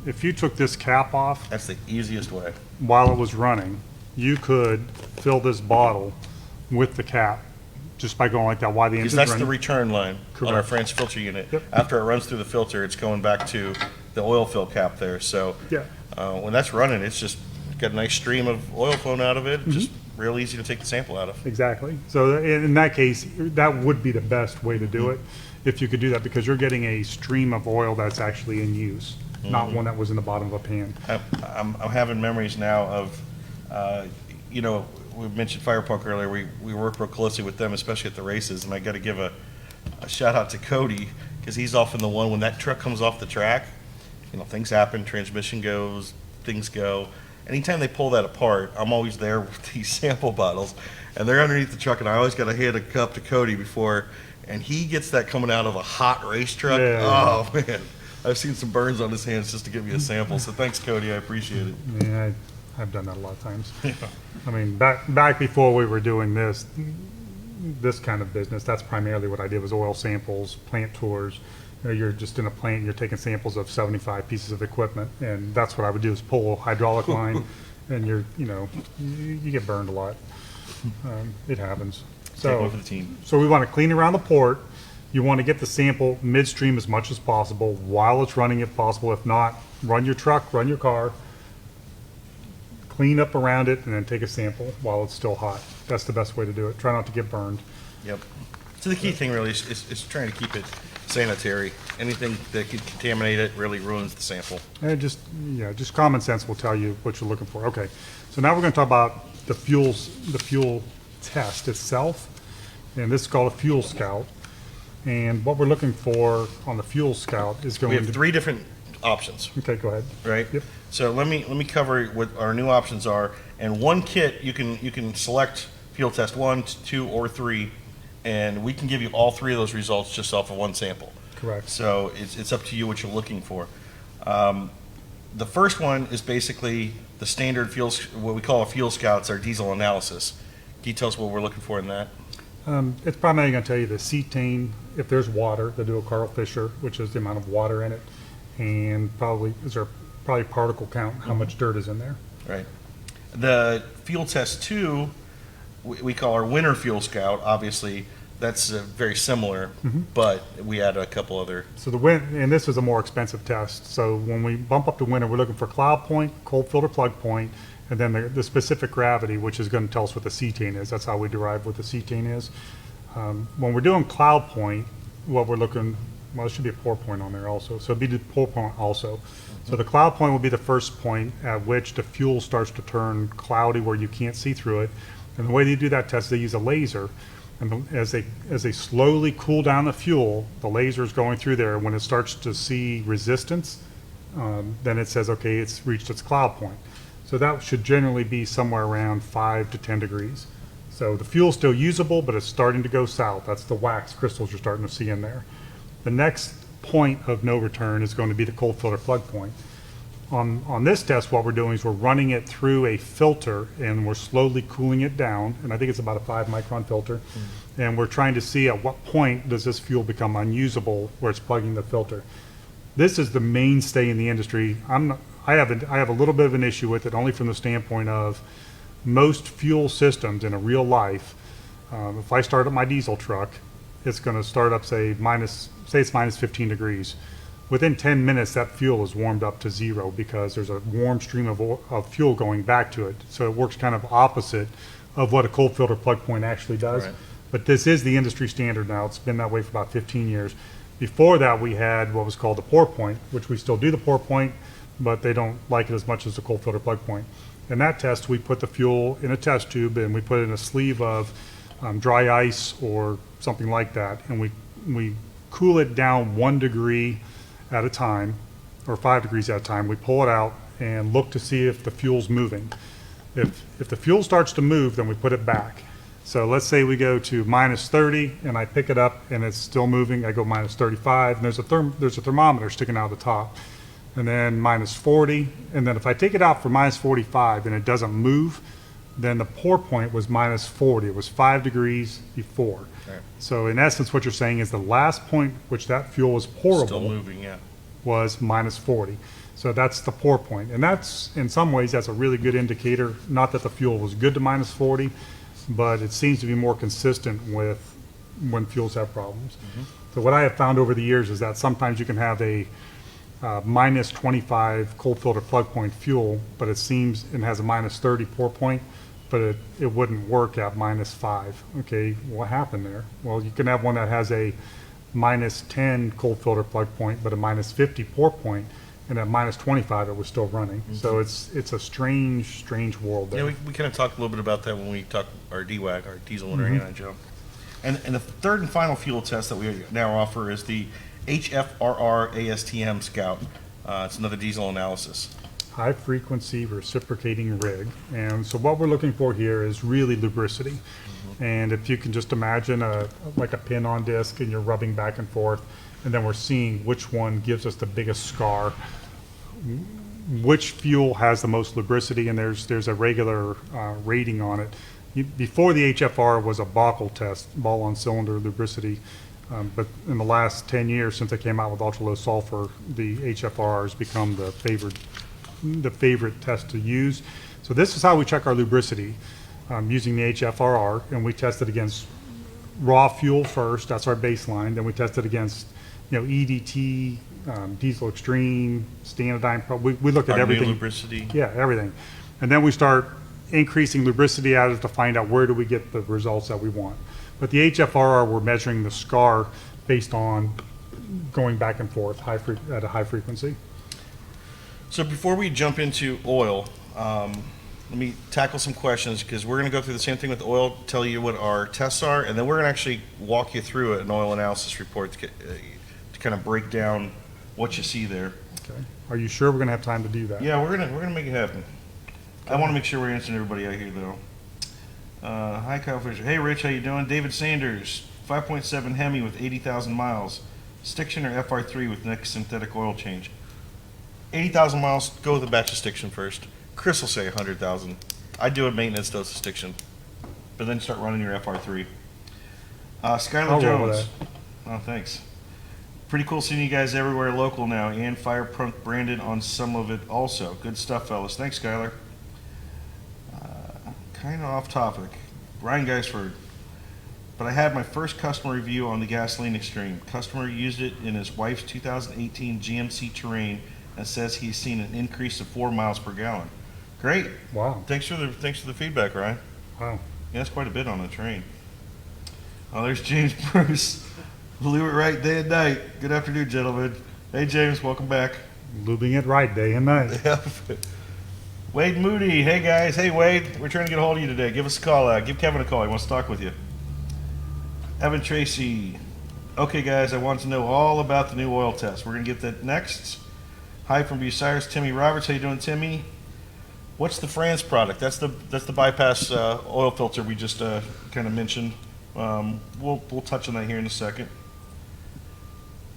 If you took this cap off That's the easiest way. while it was running, you could fill this bottle with the cap just by going like that while the Because engine's that's running. the return line on our Correct. French filter unit. Yep. After it runs through the filter, it's going back to the oil fill cap there. So Yeah. when that's running, it's just got a nice stream of oil flowing out of it. Mm-hmm. Just real easy to take the sample out of. Exactly. So in that case, that would be the best way to do it, if you could do that, because you're getting a stream of oil that's actually in use, not one that was in the bottom of a pan. I'm having memories now of, you know, we mentioned Fire Punk earlier. We work real closely with them, especially at the races. And I got to give a shout out to Cody, because he's often the one when that truck comes off the track. You know, things happen, transmission goes, things go. Anytime they pull that apart, I'm always there with these sample bottles, and they're underneath the truck, and I always got to hand a cup to Cody before, and he gets that coming out of a hot race truck. Yeah. Oh man, I've seen some burns on his hands just to give me a sample. So thanks, Cody, I appreciate it. Yeah, I've done that a lot of times. I mean, back before we were doing this kind of business, that's primarily what I did, was oil samples, plant tours. You know, you're just in a plant, you're taking samples of 75 pieces of equipment, and that's what I would do, is pull a hydraulic line, and you get burned a lot. It happens. Take one So, for the team. so we want to clean around the port. You want to get the sample midstream as much as possible while it's running, if possible. If not, run your truck, run your car, clean up around it, and then take a sample while it's still hot. That's the best way to do it. Try not to get burned. Yep. So the key thing really is trying to keep it sanitary. Anything that could contaminate it really ruins the sample. And just common sense will tell you what you're looking for. Okay, so now we're going to talk about the fuel test itself, and this is called a Fuel Scout. And what we're looking for on the Fuel Scout is We going have to. 3 different options, Okay, go ahead. right? Yep. So let me cover what our new options are. And one kit, you can select field test 1, 2, or 3, and we can give you all 3 of those results just off of one sample. Correct. So it's up to you what you're looking for. The first one is basically the standard fuels, what we call a Fuel Scouts, our diesel analysis. Can you tell us what we're looking for in that? It's primarily going to tell you the cetane, if there's water, they do a Carl Fisher, which is the amount of water in it, and probably particle count, how much dirt is in there. Right. The Fuel Test 2, we call our Winter Fuel Scout. Obviously, that's very similar, but we add a couple other. So and this is a more expensive test. So when we bump up to winter, we're looking for cloud point, cold filter plug point, and then the specific gravity, which is going to tell us what the cetane is. That's how we derive what the cetane is. When we're doing cloud point, what we're looking, well, there should be a pour point on there also. So it'd be the pour point also. So the cloud point will be the first point at which the fuel starts to turn cloudy where you can't see through it. And the way they do that test, they use a laser. And as they slowly cool down the fuel, the laser is going through there. When it starts to see resistance, then it says, okay, it's reached its cloud point. So that should generally be somewhere around 5 to 10 degrees. So the fuel's still usable, but it's starting to go south. That's the wax crystals you're starting to see in there. The next point of no return is going to be the cold filter plug point. On this test, what we're doing is we're running it through a filter, and we're slowly cooling it down, and I think it's about a 5-micron filter, and we're trying to see at what point does this fuel become unusable where it's plugging the filter. This is the mainstay in the industry. I have a little bit of an issue with it, only from the standpoint of most fuel systems in a real life. If I start up my diesel truck, it's going to start up, say it's minus 15 degrees. Within 10 minutes, that fuel is warmed up to 0 because there's a warm stream of fuel going back to it. So it works kind of opposite of what a cold filter plug point actually does. Right. But this is the industry standard now. It's been that way for about 15 years. Before that, we had what was called the pour point, which we still do the pour point, but they don't like it as much as the cold filter plug point. In that test, we put the fuel in a test tube, and we put it in a sleeve of dry ice or something like that, and we cool it down 1 degree at a time, or 5 degrees at a time. We pull it out and look to see if the fuel's moving. If the fuel starts to move, then we put it back. So let's say we go to minus 30, and I pick it up and it's still moving. I go minus 35, and there's a thermometer sticking out of the top. And then minus 40, and then if I take it out for minus 45 and it doesn't move, then the pour point was minus 40. It was 5 degrees before. Right. So in essence, what you're saying is the last point which that fuel was pourable Still moving, yeah. was minus 40. So that's the pour point. And that's, in some ways, that's a really good indicator. Not that the fuel was good to minus 40, but it seems to be more consistent with when fuels have problems. So what I have found over the years is that sometimes you can have a minus 25 cold filter plug point fuel, but it seems and has a minus 30 pour point, but it wouldn't work at minus 5. Okay, what happened there? Well, you can have one that has a minus 10 cold filter plug point, but a minus 50 pour point, and at minus 25 it was still running. So it's a strange world there. Yeah, we kind of talked a little bit about that when we talked our DWAG, our diesel winter anti jump. And the third and final fuel test that we now offer is the HFRR ASTM Scout. It's another diesel analysis. High frequency reciprocating rig. And so what we're looking for here is really lubricity. And if you can just imagine like a pin on disc and you're rubbing back and forth, and then we're seeing which one gives us the biggest scar, which fuel has the most lubricity, and there's a regular rating on it. Before the HFR was a Bockel test, ball on cylinder lubricity, but in the last 10 years since they came out with ultra low sulfur, the HFR has become the favorite test to use. So this is how we check our lubricity using the HFRR, and we test it against raw fuel first. That's our baseline. Then we test it against EDT, diesel extreme, Standardine. We look at Our new everything. lubricity. Yeah, everything. And then we start increasing lubricity out of to find out where do we get the results that we want. But the HFRR, we're measuring the scar based on going back and forth at a high frequency. So before we jump into oil, let me tackle some questions, because we're going to go through the same thing with oil, tell you what our tests are, and then we're going to actually walk you through an oil analysis report to kind of break down what you see there. Okay. Are you sure we're going to have time to do that? Yeah, we're gonna make it happen. I want to make sure we're answering everybody out here, though. Hi, Kyle Fisher. Hey, Rich, how you doing? David Sanders, 5.7 Hemi with 80,000 miles. Stiction or FR3 with next synthetic oil change? 80,000 miles, go with a batch of Stiction first. Chris will say 100,000. I do a maintenance dose of Stiction, but then start running your FR3. Skylar I'll roll with Jones. Oh, thanks. Pretty cool seeing you guys everywhere local now, and Fire Pump branded on some of it also. Good stuff, fellas. Thanks, Skylar. Kind of off topic. Brian Geisford. But I had my first customer review on the Gasoline Extreme. Customer used it in his wife's 2018 GMC Terrain and says he's seen an increase of 4 miles per gallon. Great. Wow. Thanks for the feedback, Ryan. Wow. Yeah, that's quite a bit on the train. Oh, there's James Bruce. Blew it right day and night. Good afternoon, gentlemen. Hey, James, welcome back. Lubing it right day and night. Wade Moody. Hey, guys. Hey, Wade. We're trying to get a hold of you today. Give us a call. Give Kevin a call. He wants to talk with you. Evan Tracy. Okay, guys, I want to know all about the new oil test. We're going to get that next. Hi from Bucyrus. Timmy Roberts. How you doing, Timmy? What's the France product? That's the bypass oil filter we just kind of mentioned. We'll touch on that here in a second.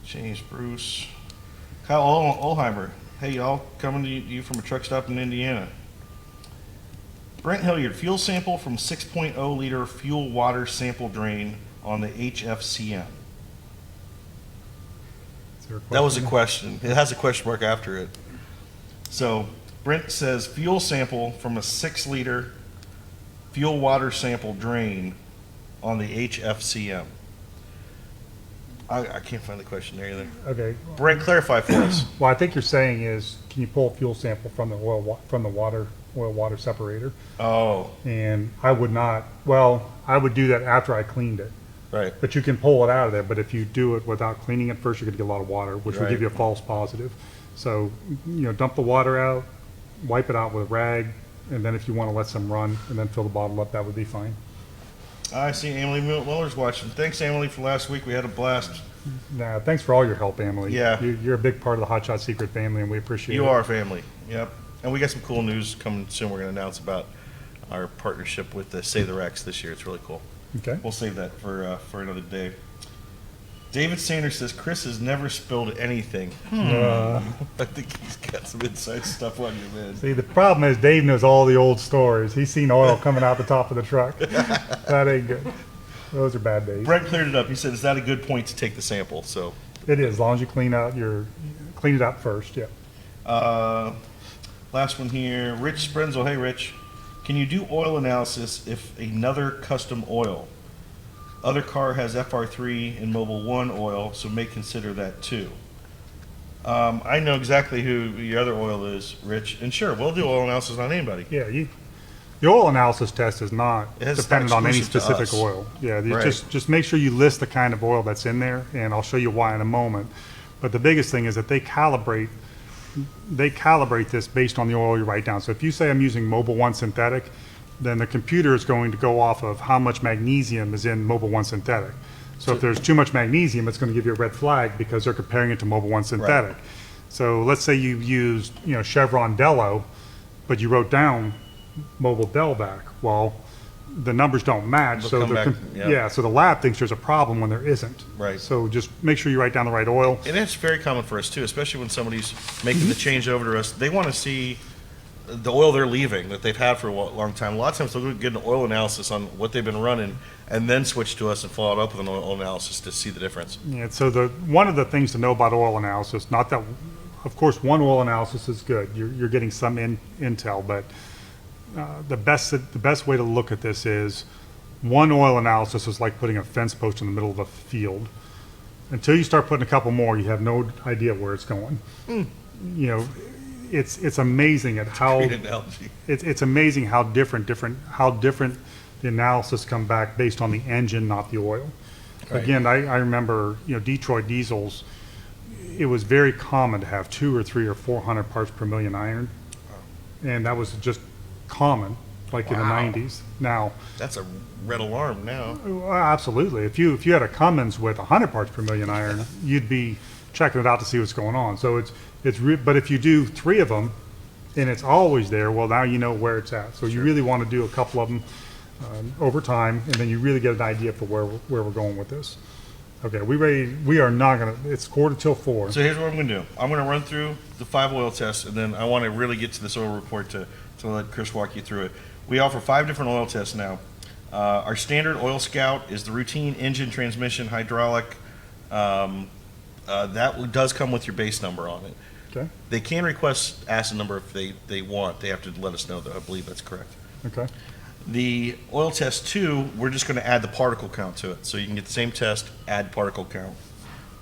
James Bruce. Kyle Olheimer. Hey, y'all. Coming to you from a truck stop in Indiana. Brent Hilliard. Fuel sample from 6.0 liter fuel water sample drain on the HFCM. That was a question. It has a question mark after it. So Brent says fuel sample from a 6 liter fuel water sample drain on the HFCM. I can't find the question there either. Okay. Brent, clarify for us. Well, I think you're saying is, can you pull a fuel sample from the oil water separator? Oh, And I would not. Well, I would do that after I cleaned it. right. But you can pull it out of there. But if you do it without cleaning it first, you're going to get a lot of water, which will Right. give you a false positive. So, dump the water out, wipe it out with a rag, and then if you want to let some run and then fill the bottle up, that would be fine. I see Emily Miller's watching. Thanks, Emily, for last week. We had a blast. Nah, thanks for all your help, Emily. Yeah. You're a big part of the Hot Shot Secret family, and we appreciate it. You are family. Yep. And we got some cool news coming soon. We're going to announce about our partnership with the Save the Rex this year. It's really cool. Okay. We'll save that for another day. David Sanders says Chris has never spilled anything. I think he's got some inside stuff on you, man. See, the problem is Dave knows all the old stories. He's seen oil coming out the top of the truck. That ain't good. Those are bad days. Brent cleared it up. He said, "Is that a good point to take the sample?" So It is, as long as you clean it out first, yeah. last one here, Rich Sprenzel. Hey, Rich, can you do oil analysis if another custom oil? Other car has FR3 and Mobil 1 oil, so may consider that too. I know exactly who your other oil is, Rich, and sure, we'll do oil analysis on anybody. Yeah, the oil analysis test is not It's not dependent on any exclusive to specific us. oil. Yeah, you Right. just make sure you list the kind of oil that's in there, and I'll show you why in a moment. But the biggest thing is that they calibrate this based on the oil you write down. So if you say I'm using Mobil 1 synthetic, then the computer is going to go off of how much magnesium is in Mobil 1 synthetic. So if there's too much magnesium, it's going to give you a red flag because they're comparing it to Mobil 1 synthetic. So let's say you used, Chevron Dello, but you wrote down Mobil Delvac. Well, the numbers don't match. They'll So come back, yeah. so the lab thinks there's a problem when there isn't. Right. So just make sure you write down the right oil. And it's very common for us too, especially when somebody's making the change over to us. They want to see the oil they're leaving that they've had for a long time. A lot of times they'll get an oil analysis on what they've been running and then switch to us and follow it up with an oil analysis to see the difference. Yeah, so one of the things to know about oil analysis, not that, of course, one oil analysis is good. You're getting some intel, but the best way to look at this is one oil analysis is like putting a fence post in the middle of a field. Until you start putting a couple more, you have no idea where it's going. It's amazing at how Great analogy. it's amazing how different the analysis come back based on the engine, not the oil. Right. Again, I remember Detroit diesels. It was very common to have 200 or 300 or 400 parts per million iron, and that was just common, like in the Wow. 90s. Now, That's a red alarm now. absolutely, if you had a Cummins with 100 parts per million iron, you'd be checking it out to see what's going on. So but if you do 3 of them and it's always there, well, now you know where it's at. So you really want to do a couple of them over time, and then you really get an idea for where we're going with this. Okay, we are not gonna. It's 4:45. So here's what I'm going to do. I'm going to run through the 5 oil tests, and then I want to really get to this oil report to let Chris walk you through it. We offer 5 different oil tests now. Our standard Oil Scout is the routine engine, transmission, hydraulic. That does come with your base number on it. Okay. They can request acid number if they want. They have to let us know, though. I believe that's correct. Okay. The oil test 2, we're just going to add the particle count to it. So you can get the same test, add particle count.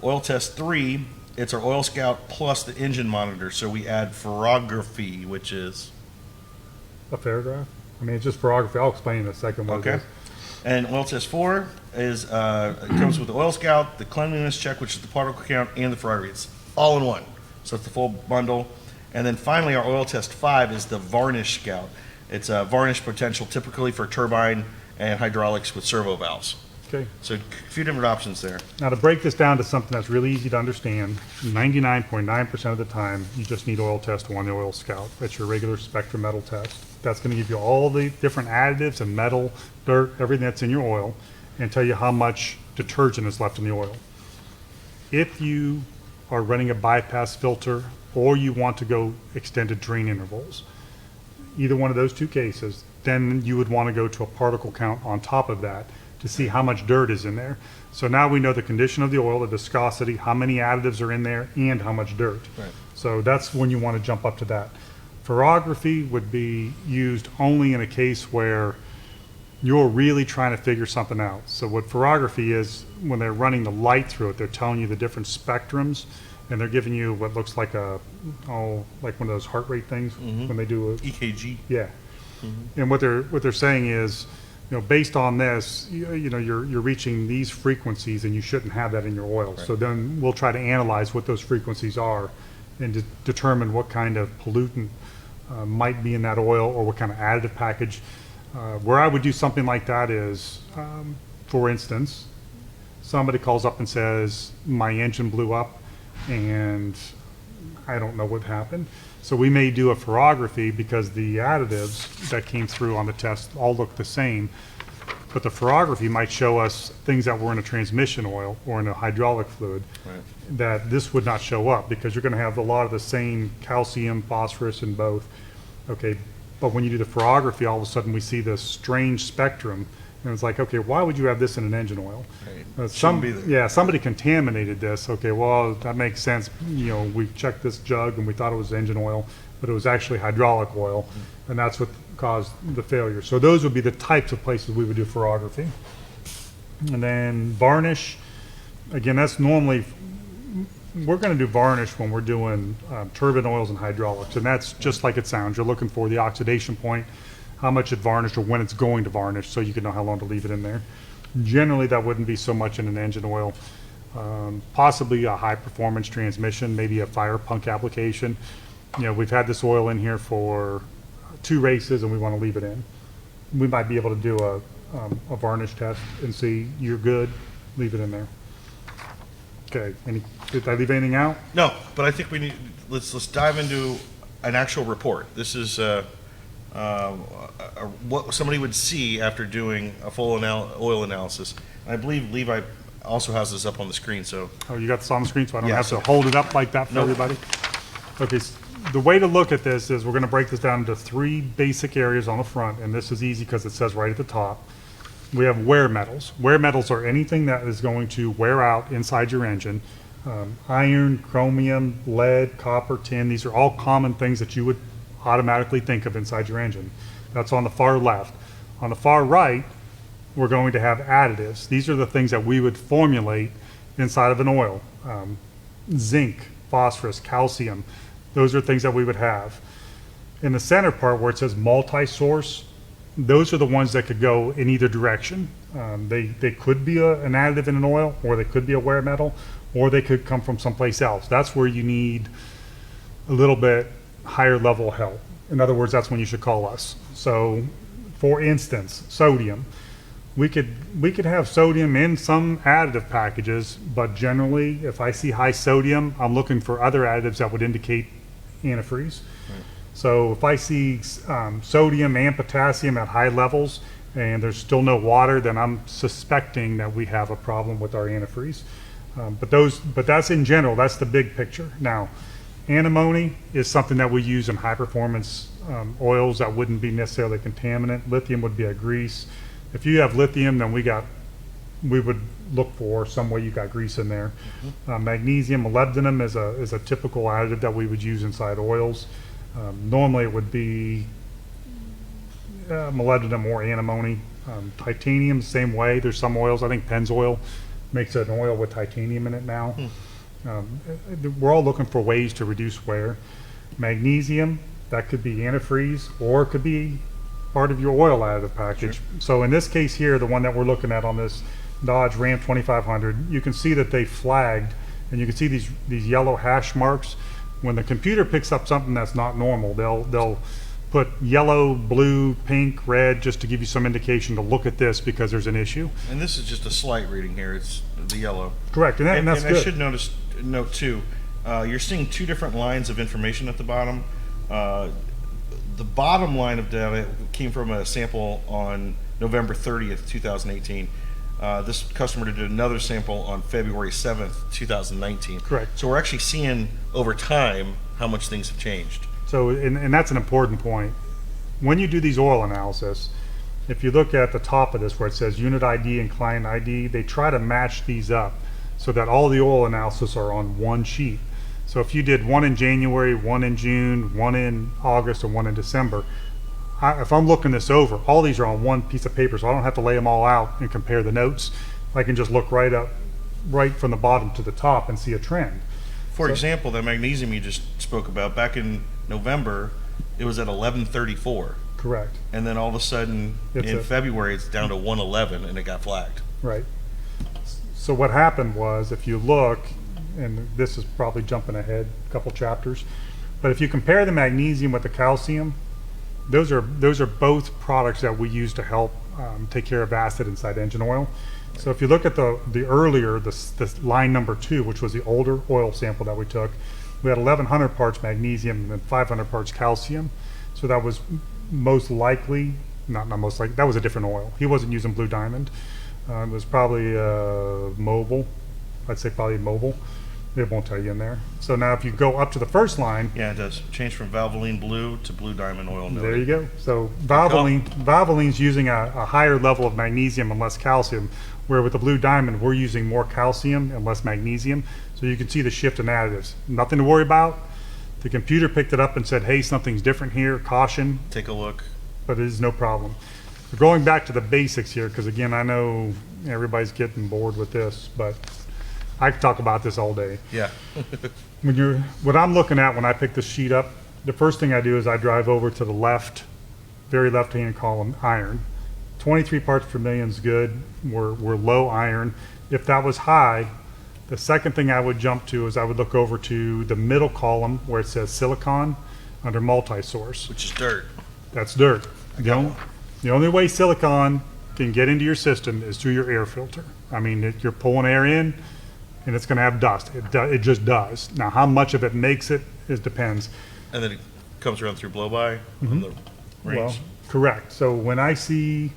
Oil test 3, it's our Oil Scout plus the engine monitor. So we add ferrography, which is... A paragraph. I mean, it's just ferrography. I'll explain in a second what it Okay. is. And oil test 4 is it comes with the Oil Scout, the cleanliness check, which is the particle count, and the ferrography. It's all in one. So it's the full bundle. And then finally, our oil test 5 is the varnish scout. It's a varnish potential typically for turbine and hydraulics with servo valves. Okay. So a few different options there. Now, to break this down to something that's really easy to understand, 99.9% of the time, you just need oil test 1, the Oil Scout. That's your regular spectrum metal test. That's going to give you all the different additives and metal, dirt, everything that's in your oil, and tell you how much detergent is left in the oil. If you are running a bypass filter or you want to go extended drain intervals, either one of those 2 cases, then you would want to go to a particle count on top of that to see how much dirt is in there. So now we know the condition of the oil, the viscosity, how many additives are in there, and how much dirt. Right. So that's when you want to jump up to that. Ferrography would be used only in a case where you're really trying to figure something out. So what ferrography is, when they're running the light through it, they're telling you the different spectrums, and they're giving you what looks like like one of those heart rate things when they do a, EKG. yeah. And what they're saying is, based on this, you're reaching these frequencies, and you shouldn't have that in your oil. Right. So then we'll try to analyze what those frequencies are, and determine what kind of pollutant might be in that oil, or what kind of additive package. Where I would do something like that is, for instance, somebody calls up and says, my engine blew up and I don't know what happened. So we may do a ferrography because the additives that came through on the test all look the same. But the ferrography might show us things that were in a transmission oil or in a hydraulic fluid Right. that this would not show up, because you're gonna have a lot of the same calcium, phosphorus in both. Okay, but when you do the ferrography, all of a sudden we see this strange spectrum, and it's like, okay, why would you have this in an engine oil? Right. Some, Shouldn't be there. yeah, somebody contaminated this. Okay, well, that makes sense. You know, we checked this jug and we thought it was engine oil, but it was actually hydraulic oil, and that's what caused the failure. So those would be the types of places we would do ferrography. And then varnish, again, that's normally, we're gonna do varnish when we're doing turbine oils and hydraulics, and that's just like it sounds. You're looking for the oxidation point, how much it varnished or when it's going to varnish, so you can know how long to leave it in there. Generally, that wouldn't be so much in an engine oil. Possibly a high performance transmission, maybe a fire punk application. You know, we've had this oil in here for 2 races and we want to leave it in. We might be able to do a varnish test and see you're good, leave it in there. Okay, did I leave anything out? No, but I think we need, let's dive into an actual report. This is what somebody would see after doing a full oil analysis. And I believe Levi also has this up on the screen, so. Oh, you got this on the screen, so I don't Yeah, have so- to hold it up like that for Nope. everybody? Okay, the way to look at this is we're gonna break this down into 3 basic areas on the front, and this is easy because it says right at the top. We have wear metals. Wear metals are anything that is going to wear out inside your engine. Iron, chromium, lead, copper, tin, these are all common things that you would automatically think of inside your engine. That's on the far left. On the far right, we're going to have additives. These are the things that we would formulate inside of an oil. Zinc, phosphorus, calcium, those are things that we would have. In the center part where it says multi-source, those are the ones that could go in either direction. They could be an additive in an oil, or they could be a wear metal, or they could come from someplace else. That's where you need a little bit higher level help. In other words, that's when you should call us. So, for instance, sodium. We could have sodium in some additive packages, but generally, if I see high sodium, I'm looking for other additives that would indicate antifreeze. So if I see sodium and potassium at high levels and there's still no water, then I'm suspecting that we have a problem with our antifreeze. But that's in general, that's the big picture. Now, antimony is something that we use in high performance oils that wouldn't be necessarily a contaminant. Lithium would be a grease. If you have lithium, then we would look for some way you got grease in there. Magnesium, molybdenum is a typical additive that we would use inside oils. Normally it would be molybdenum or antimony. Titanium, same way. There's some oils, I think Pennzoil makes an oil with titanium in it now. We're all looking for ways to reduce wear. Magnesium, that could be antifreeze or it could be part of your oil additive package. Sure. So in this case here, the one that we're looking at on this Dodge Ram 2500, you can see that they flagged, and you can see these yellow hash marks. When the computer picks up something that's not normal, they'll put yellow, blue, pink, red, just to give you some indication to look at this because there's an issue. And this is just a slight reading here, it's the yellow. Correct, and that's I good. should note too, you're seeing 2 different lines of information at the bottom. The bottom line of data came from a sample on November 30th, 2018. This customer did another sample on February 7th, 2019. Correct. So we're actually seeing over time how much things have changed. So, and that's an important point. When you do these oil analysis, if you look at the top of this where it says unit ID and client ID, they try to match these up so that all the oil analysis are on one sheet. So if you did one in January, one in June, one in August, and one in December, if I'm looking this over, all these are on one piece of paper, so I don't have to lay them all out and compare the notes. I can just look right from the bottom to the top and see a trend. For example, that magnesium you just spoke about, back in November, it was at 1134. Correct. And then all of a sudden, in February, it's down to 111 and it got flagged. Right. So what happened was, if you look, and this is probably jumping ahead a couple chapters, but if you compare the magnesium with the calcium, those are both products that we use to help take care of acid inside engine oil. So if you look at the earlier, this line number 2, which was the older oil sample that we took, we had 1,100 parts magnesium and 500 parts calcium. So that was most likely not most likely, that was a different oil. He wasn't using Blue Diamond. It was probably Mobile. I'd say probably Mobile. It won't tell you in there. So now if you go up to the first line, Yeah, it does. Change from Valvoline Blue to Blue Diamond oil. there you go. So Valvoline's using a higher level of magnesium and less calcium, where with the Blue Diamond, we're using more calcium and less magnesium. So you can see the shift in additives. Nothing to worry about. The computer picked it up and said, hey, something's different here, caution, Take a look. but it is no problem. We're going back to the basics here, because again, I know everybody's getting bored with this, but I could talk about this all day. Yeah. What I'm looking at when I pick this sheet up, the first thing I do is I drive over to the left, very left-hand column, iron. 23 parts per million is good. We're low iron. If that was high, the second thing I would jump to is I would look over to the middle column where it says silicon under multi-source. Which is dirt. That's dirt. got one. The only way silicon can get into your system is through your air filter. I mean, you're pulling air in, and it's going to have dust. It just does. Now, how much of it makes it, depends. And then it comes around through blow-by on the range. Well, correct. So when I see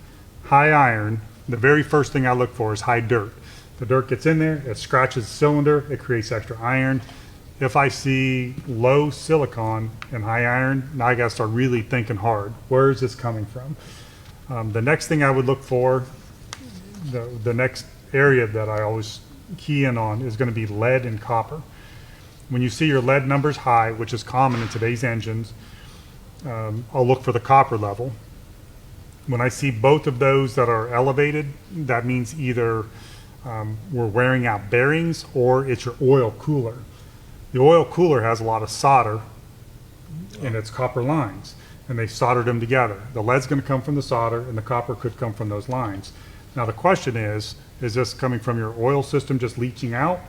high iron, the very first thing I look for is high dirt. The dirt gets in there, it scratches the cylinder, it creates extra iron. If I see low silicon and high iron, now I got to start really thinking hard. Where is this coming from? The next thing I would look for, the next area that I always key in on is going to be lead and copper. When you see your lead numbers high, which is common in today's engines, I'll look for the copper level. When I see both of those that are elevated, that means either we're wearing out bearings or it's your oil cooler. The oil cooler has a lot of solder in its copper lines, and they soldered them together. The lead's going to come from the solder, and the copper could come from those lines. Now the question is this coming from your oil system just leaching out,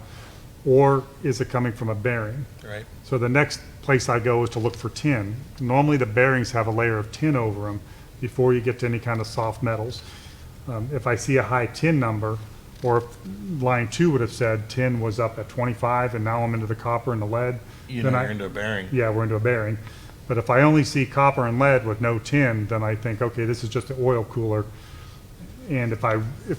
or is it coming from a bearing? Right. So the next place I go is to look for tin. Normally the bearings have a layer of tin over them before you get to any kind of soft metals. If I see a high tin number, or if line 2 would have said tin was up at 25 and now I'm into the copper and the lead, You then know you're into a bearing. yeah, we're into a bearing. But if I only see copper and lead with no tin, then I think, okay, this is just an oil cooler. And if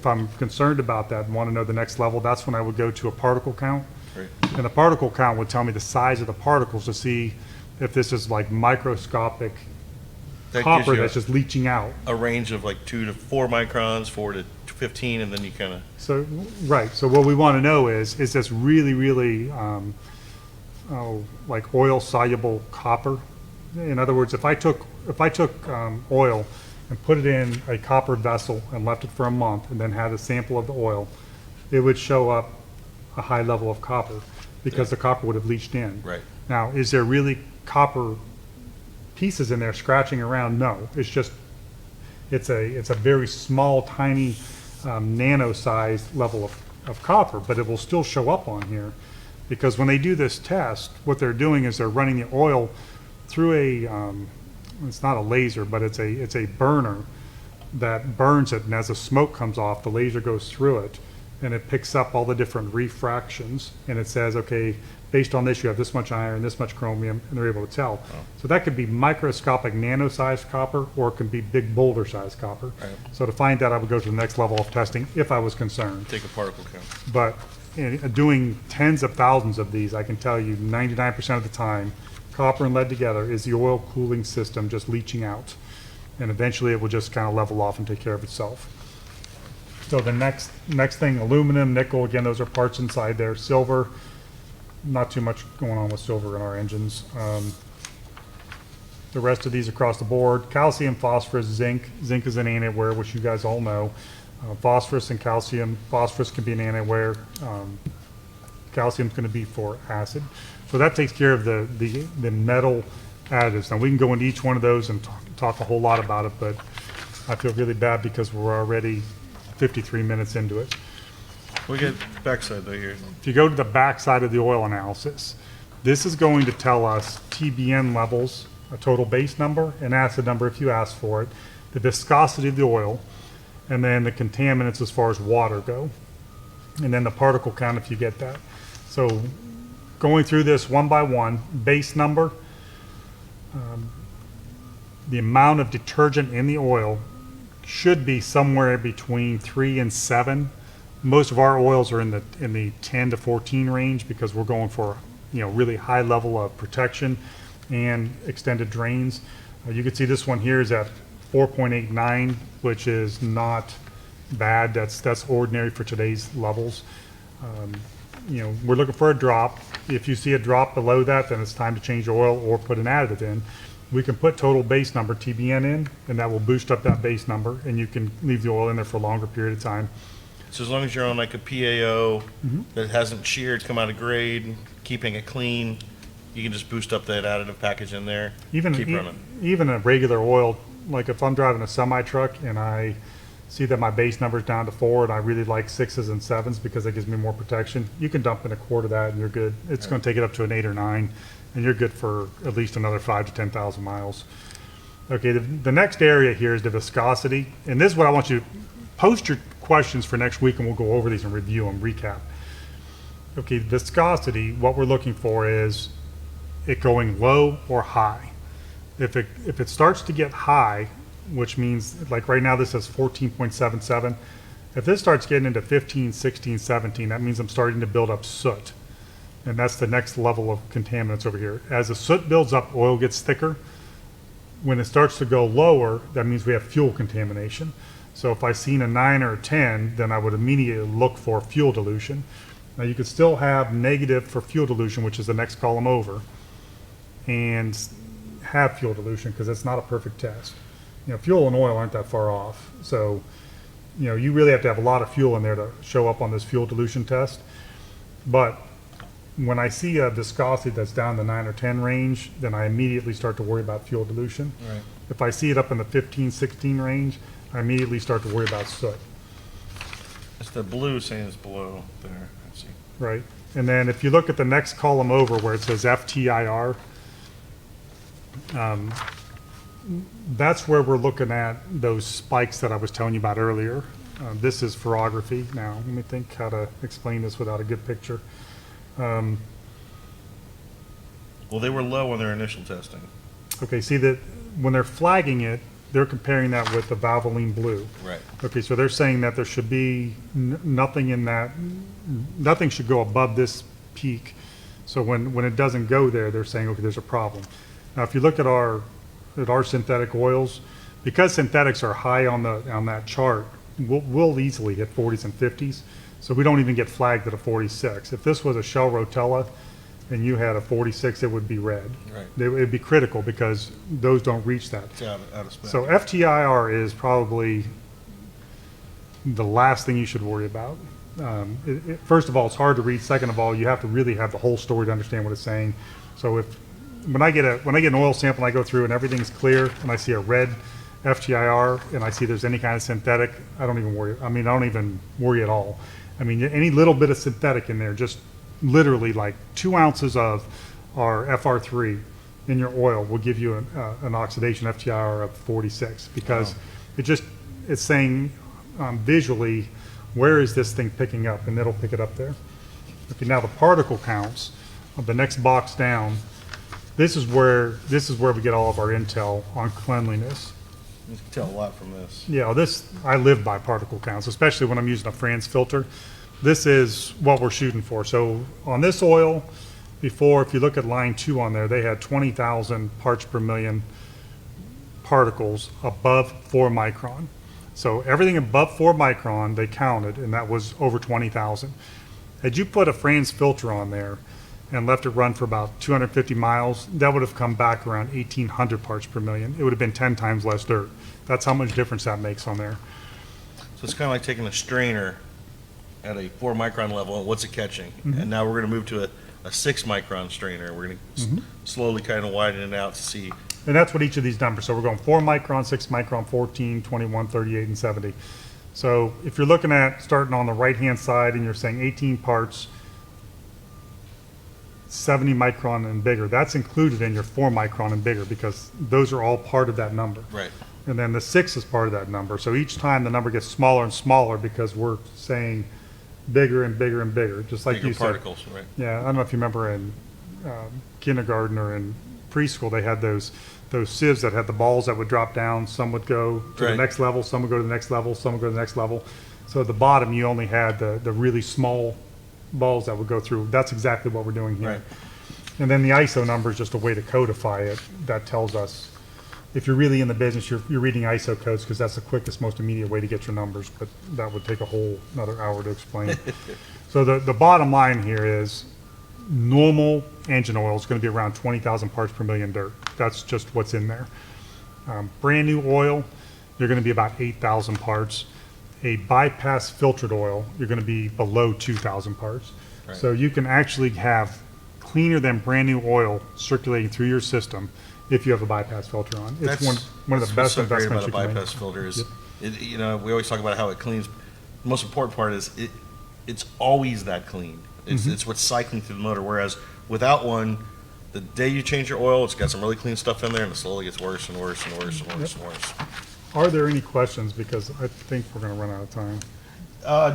I'm concerned about that and want to know the next level, that's when I would go to a particle count. Right. And the particle count would tell me the size of the particles to see if this is like microscopic That copper gives you that's just leaching out. a range of like 2 to 4 microns, 4 to 15, and then you kind of. So, right, so what we want to know is this really, really like oil soluble copper? In other words, if I took oil and put it in a copper vessel and left it for a month and then had a sample of the oil, it would show up a high level of copper because the copper would have leached in. Right. Now, is there really copper pieces in there scratching around? No, it's just, it's a very small, tiny, nano-sized level of copper, but it will still show up on here because when they do this test, what they're doing is they're running the oil through it's not a laser, but it's a burner that burns it, and as the smoke comes off, the laser goes through it, and it picks up all the different refractions, and it says, okay, based on this, you have this much iron, this much chromium, and they're able to tell. Oh. So that could be microscopic nano-sized copper, or it can be big boulder-sized copper. Right. So to find that, I would go to the next level of testing if I was concerned. Take a particle count. But in doing tens of thousands of these, I can tell you 99% of the time, copper and lead together is the oil cooling system just leaching out. And eventually it will just kind of level off and take care of itself. So the next thing, aluminum, nickel, again, those are parts inside there. Silver, not too much going on with silver in our engines. The rest of these across the board, calcium, phosphorus, zinc. Zinc is an anti-wear, which you guys all know. Phosphorus and calcium. Phosphorus can be an anti-wear. Calcium's going to be for acid. So that takes care of the metal additives. Now we can go into each one of those and talk a whole lot about it, but I feel really bad because we're already 53 minutes into it. We get backside though here. If you go to the back side of the oil analysis, this is going to tell us TBN levels, a total base number, an acid number if you ask for it, the viscosity of the oil, and then the contaminants as far as water go, and then the particle count if you get that. So going through this one by one, base number, the amount of detergent in the oil should be somewhere between 3 and 7. Most of our oils are in the 10 to 14 range because we're going for, really high level of protection and extended drains. You can see this one here is at 4.89, which is not bad. That's ordinary for today's levels. We're looking for a drop. If you see a drop below that, then it's time to change the oil or put an additive in. We can put total base number, TBN, in, and that will boost up that base number, and you can leave the oil in there for a longer period of time. So as long as you're on like a PAO that hasn't sheared, come out of grade, keeping it clean, you can just boost up that additive package in there, keep running. Even a regular oil, like if I'm driving a semi truck and I see that my base number's down to 4 and I really like 6s and 7s because that gives me more protection, you can dump in a quart of that and you're good. It's going to take it up to an 8 or 9, and you're good for at least another 5 to 10,000 miles. Okay, the next area here is the viscosity, and this is what I want you to post your questions for next week, and we'll go over these and review them, recap. Okay, viscosity, what we're looking for is it going low or high. If it starts to get high, which means like right now this says 14.77, if this starts getting into 15, 16, 17, that means I'm starting to build up soot. And that's the next level of contaminants over here. As the soot builds up, oil gets thicker. When it starts to go lower, that means we have fuel contamination. So if I seen a 9 or a 10, then I would immediately look for fuel dilution. Now you could still have negative for fuel dilution, which is the next column over, and have fuel dilution because it's not a perfect test. Fuel and oil aren't that far off. So, you really have to have a lot of fuel in there to show up on this fuel dilution test. But when I see a viscosity that's down the 9 or 10 range, then I immediately start to worry about fuel dilution. Right. If I see it up in the 15, 16 range, I immediately start to worry about soot. It's the blue saying it's below there. I see. Right. And then if you look at the next column over where it says FTIR, that's where we're looking at those spikes that I was telling you about earlier. This is ferrography. Now, let me think how to explain this without a good picture. Well, they were low on their initial testing. Okay, see that when they're flagging it, they're comparing that with the Valvoline blue. Right. Okay, so they're saying that there should be nothing in that, nothing should go above this peak. So when it doesn't go there, they're saying, okay, there's a problem. Now, if you look at our synthetic oils, because synthetics are high on that chart, we'll easily hit 40s and 50s. So we don't even get flagged at a 46. If this was a Shell Rotella and you had a 46, it would be red. Right. It would be critical because those don't reach that. It's out of spec. So FTIR is probably the last thing you should worry about. First of all, it's hard to read. Second of all, you have to really have the whole story to understand what it's saying. So when I get an oil sample and I go through and everything's clear and I see a red FTIR and I see there's any kind of synthetic, I don't even worry. I don't even worry at all. Any little bit of synthetic in there, just literally like 2 ounces of our FR3 in your oil will give you an oxidation FTIR of 46 because it's saying visually, where is this thing picking up, and it'll pick it up there. Okay, now the particle counts of the next box down. This is where we get all of our intel on cleanliness. You can tell a lot from this. Yeah, I live by particle counts, especially when I'm using a France filter. This is what we're shooting for. So on this oil, before, if you look at line 2 on there, they had 20,000 parts per million particles above 4 micron. So everything above 4 micron, they counted, and that was over 20,000. Had you put a France filter on there and left it run for about 250 miles, that would have come back around 1,800 parts per million. It would have been 10 times less dirt. That's how much difference that makes on there. So it's kind of like taking a strainer at a 4 micron level, and what's it catching? And now we're going to move to a 6 micron strainer. We're going to slowly kind of widen it out to see. And that's what each of these numbers. So we're going 4 micron, 6 micron, 14, 21, 38, and 70. So if you're looking at starting on the right-hand side and you're saying 18 parts, 70 micron and bigger, that's included in your 4 micron and bigger because those are all part of that number. Right. And then the 6 is part of that number. So each time the number gets smaller and smaller because we're saying bigger and bigger and bigger, just like Bigger you particles, said. right. Yeah, I don't know if you remember in kindergarten or in preschool, they had those sieves that had the balls that would drop down. Some would go to the Right. next level, some would go to the next level, some would go to the next level. So at the bottom, you only had the really small balls that would go through. That's exactly what we're doing here. Right. And then the ISO number is just a way to codify it. That tells us, if you're really in the business, you're reading ISO codes because that's the quickest, most immediate way to get your numbers, but that would take a whole another hour to explain. So the bottom line here is normal engine oil is going to be around 20,000 parts per million dirt. That's just what's in there. Brand new oil, you're going to be about 8,000 parts. A bypass filtered oil, you're going to be below 2,000 parts. Right. So you can actually have cleaner than brand new oil circulating through your system if you have a bypass filter on. It's one of the best what's so great investments about a you can bypass make. filter is, Yep. you know, we always talk about how it cleans. The most important part is it's always that clean. It's what's cycling through the motor. Whereas without one, the day you change your oil, it's got some really clean stuff in there, and it slowly gets worse and worse and worse and worse and worse. Are there any questions? Because I think we're going to run out of time.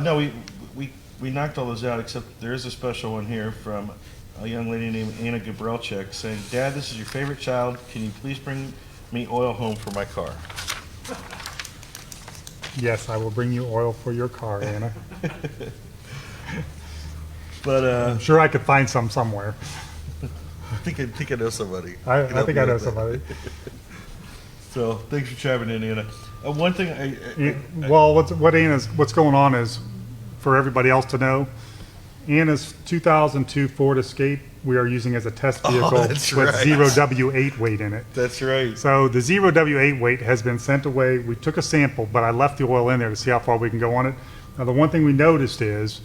No, we knocked all those out, except there is a special one here from a young lady named Anna Gabrelchek saying, "Dad, this is your favorite child. Can you please bring me oil home for my car?" Yes, I will bring you oil for your car, Anna. But I'm sure I could find some somewhere. I think I know somebody. I Can help think me I know with that. somebody. So thanks for chiming in, Anna. One thing Well, what's going on is, for everybody else to know, Anna's 2002 Ford Escape we are using as a test vehicle that's with right. zero W8 weight in it. That's right. So the zero W8 weight has been sent away. We took a sample, but I left the oil in there to see how far we can go on it. Now, the one thing we noticed is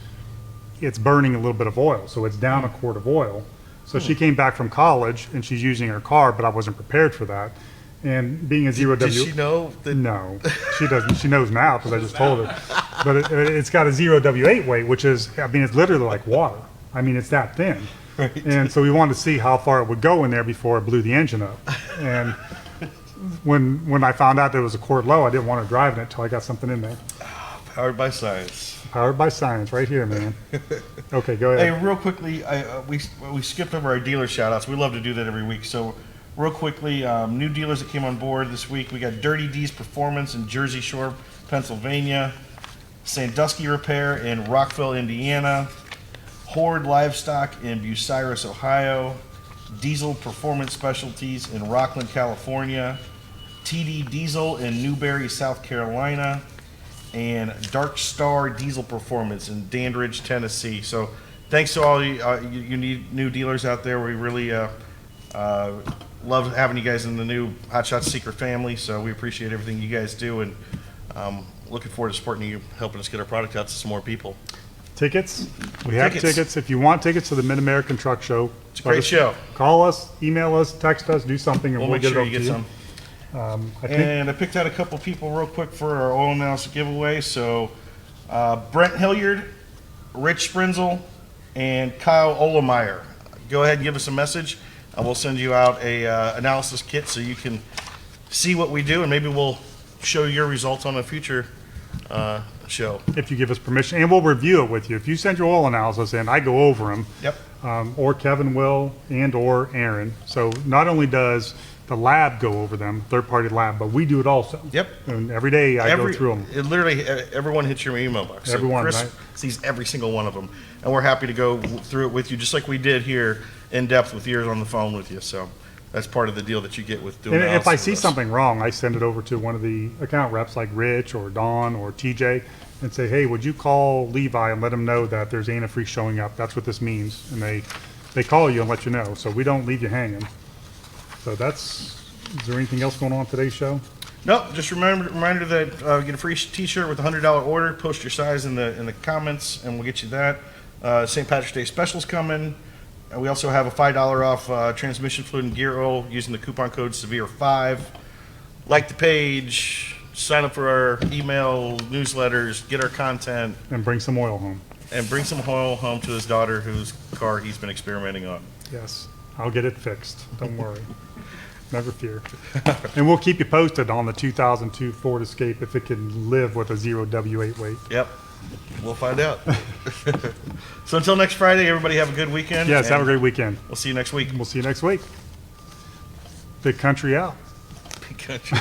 it's burning a little bit of oil, so it's down a quart of oil. So she came back from college and she's using her car, but I wasn't prepared for that. And being a zero Did W, she know that? no, she doesn't. She knows now because I just told her. But it's got a zero W8 weight, which is, I mean, it's literally like water. I mean, it's that thin. Right. And so we wanted to see how far it would go in there before it blew the engine up. And when I found out that it was a quart low, I didn't want to drive in it until I got something in there. Powered by science. Powered by science, right here, man. Okay, go Hey, ahead. real quickly, we skipped over our dealer shout-outs. We love to do that every week. So real quickly, new dealers that came on board this week. We got Dirty D's Performance in Jersey Shore, Pennsylvania. Sandusky Repair in Rockville, Indiana. Horde Livestock in Bucyrus, Ohio. Diesel Performance Specialties in Rockland, California. TD Diesel in Newberry, South Carolina. And Dark Star Diesel Performance in Dandridge, Tennessee. So thanks to all you need new dealers out there. We really love having you guys in the new Hot Shots Secret family. So we appreciate everything you guys do, and looking forward to supporting you, helping us get our product out to some more people. Tickets. We have Tickets. tickets. If you want tickets to the Mid-American Truck Show, It's a great show. Call us, email us, text us, do something, and We'll we'll make get it sure over you to get you. some. I think And I picked out a couple people real quick for our oil analysis giveaway. So Brent Hilliard, Rich Sprinzel, and Kyle Olemeyer. Go ahead and give us a message, and we'll send you out a analysis kit so you can see what we do, and maybe we'll show your results on a future show. if you give us permission, and we'll review it with you. If you send your oil analysis in, I go over them. Yep. Or Kevin will, and or Aaron. So not only does the lab go over them, third-party lab, but we do it also. Yep. And every day I go through them. It literally, everyone hits your email box. So Everyone, Chris right? sees every single one of them, and we're happy to go through it with you, just like we did here in depth with yours on the phone with you. So that's part of the deal that you get with doing. And if I analysis see with us. something wrong, I send it over to one of the account reps like Rich or Don or TJ and say, hey, would you call Levi and let him know that there's antifreeze showing up? That's what this means. And they call you and let you know. So we don't leave you hanging. So is there anything else going on today's show? Nope. Just reminder that get a free T-shirt with a $100 order. Post your size in the comments, and we'll get you that. St. Patrick's Day specials coming. We also have a $5 off transmission fluid and gear oil using the coupon code SEVERE5. Like the page, sign up for our email newsletters, get our content, And bring some oil home. and bring some oil home to his daughter whose car he's been experimenting on. Yes, I'll get it fixed. Don't worry. Never fear. And we'll keep you posted on the 2002 Ford Escape if it can live with a zero W8 weight. Yep. We'll find out. So until next Friday, everybody have a good weekend. Yes, have a and great weekend. We'll see you next week. We'll see you next week. Big country out. Big country.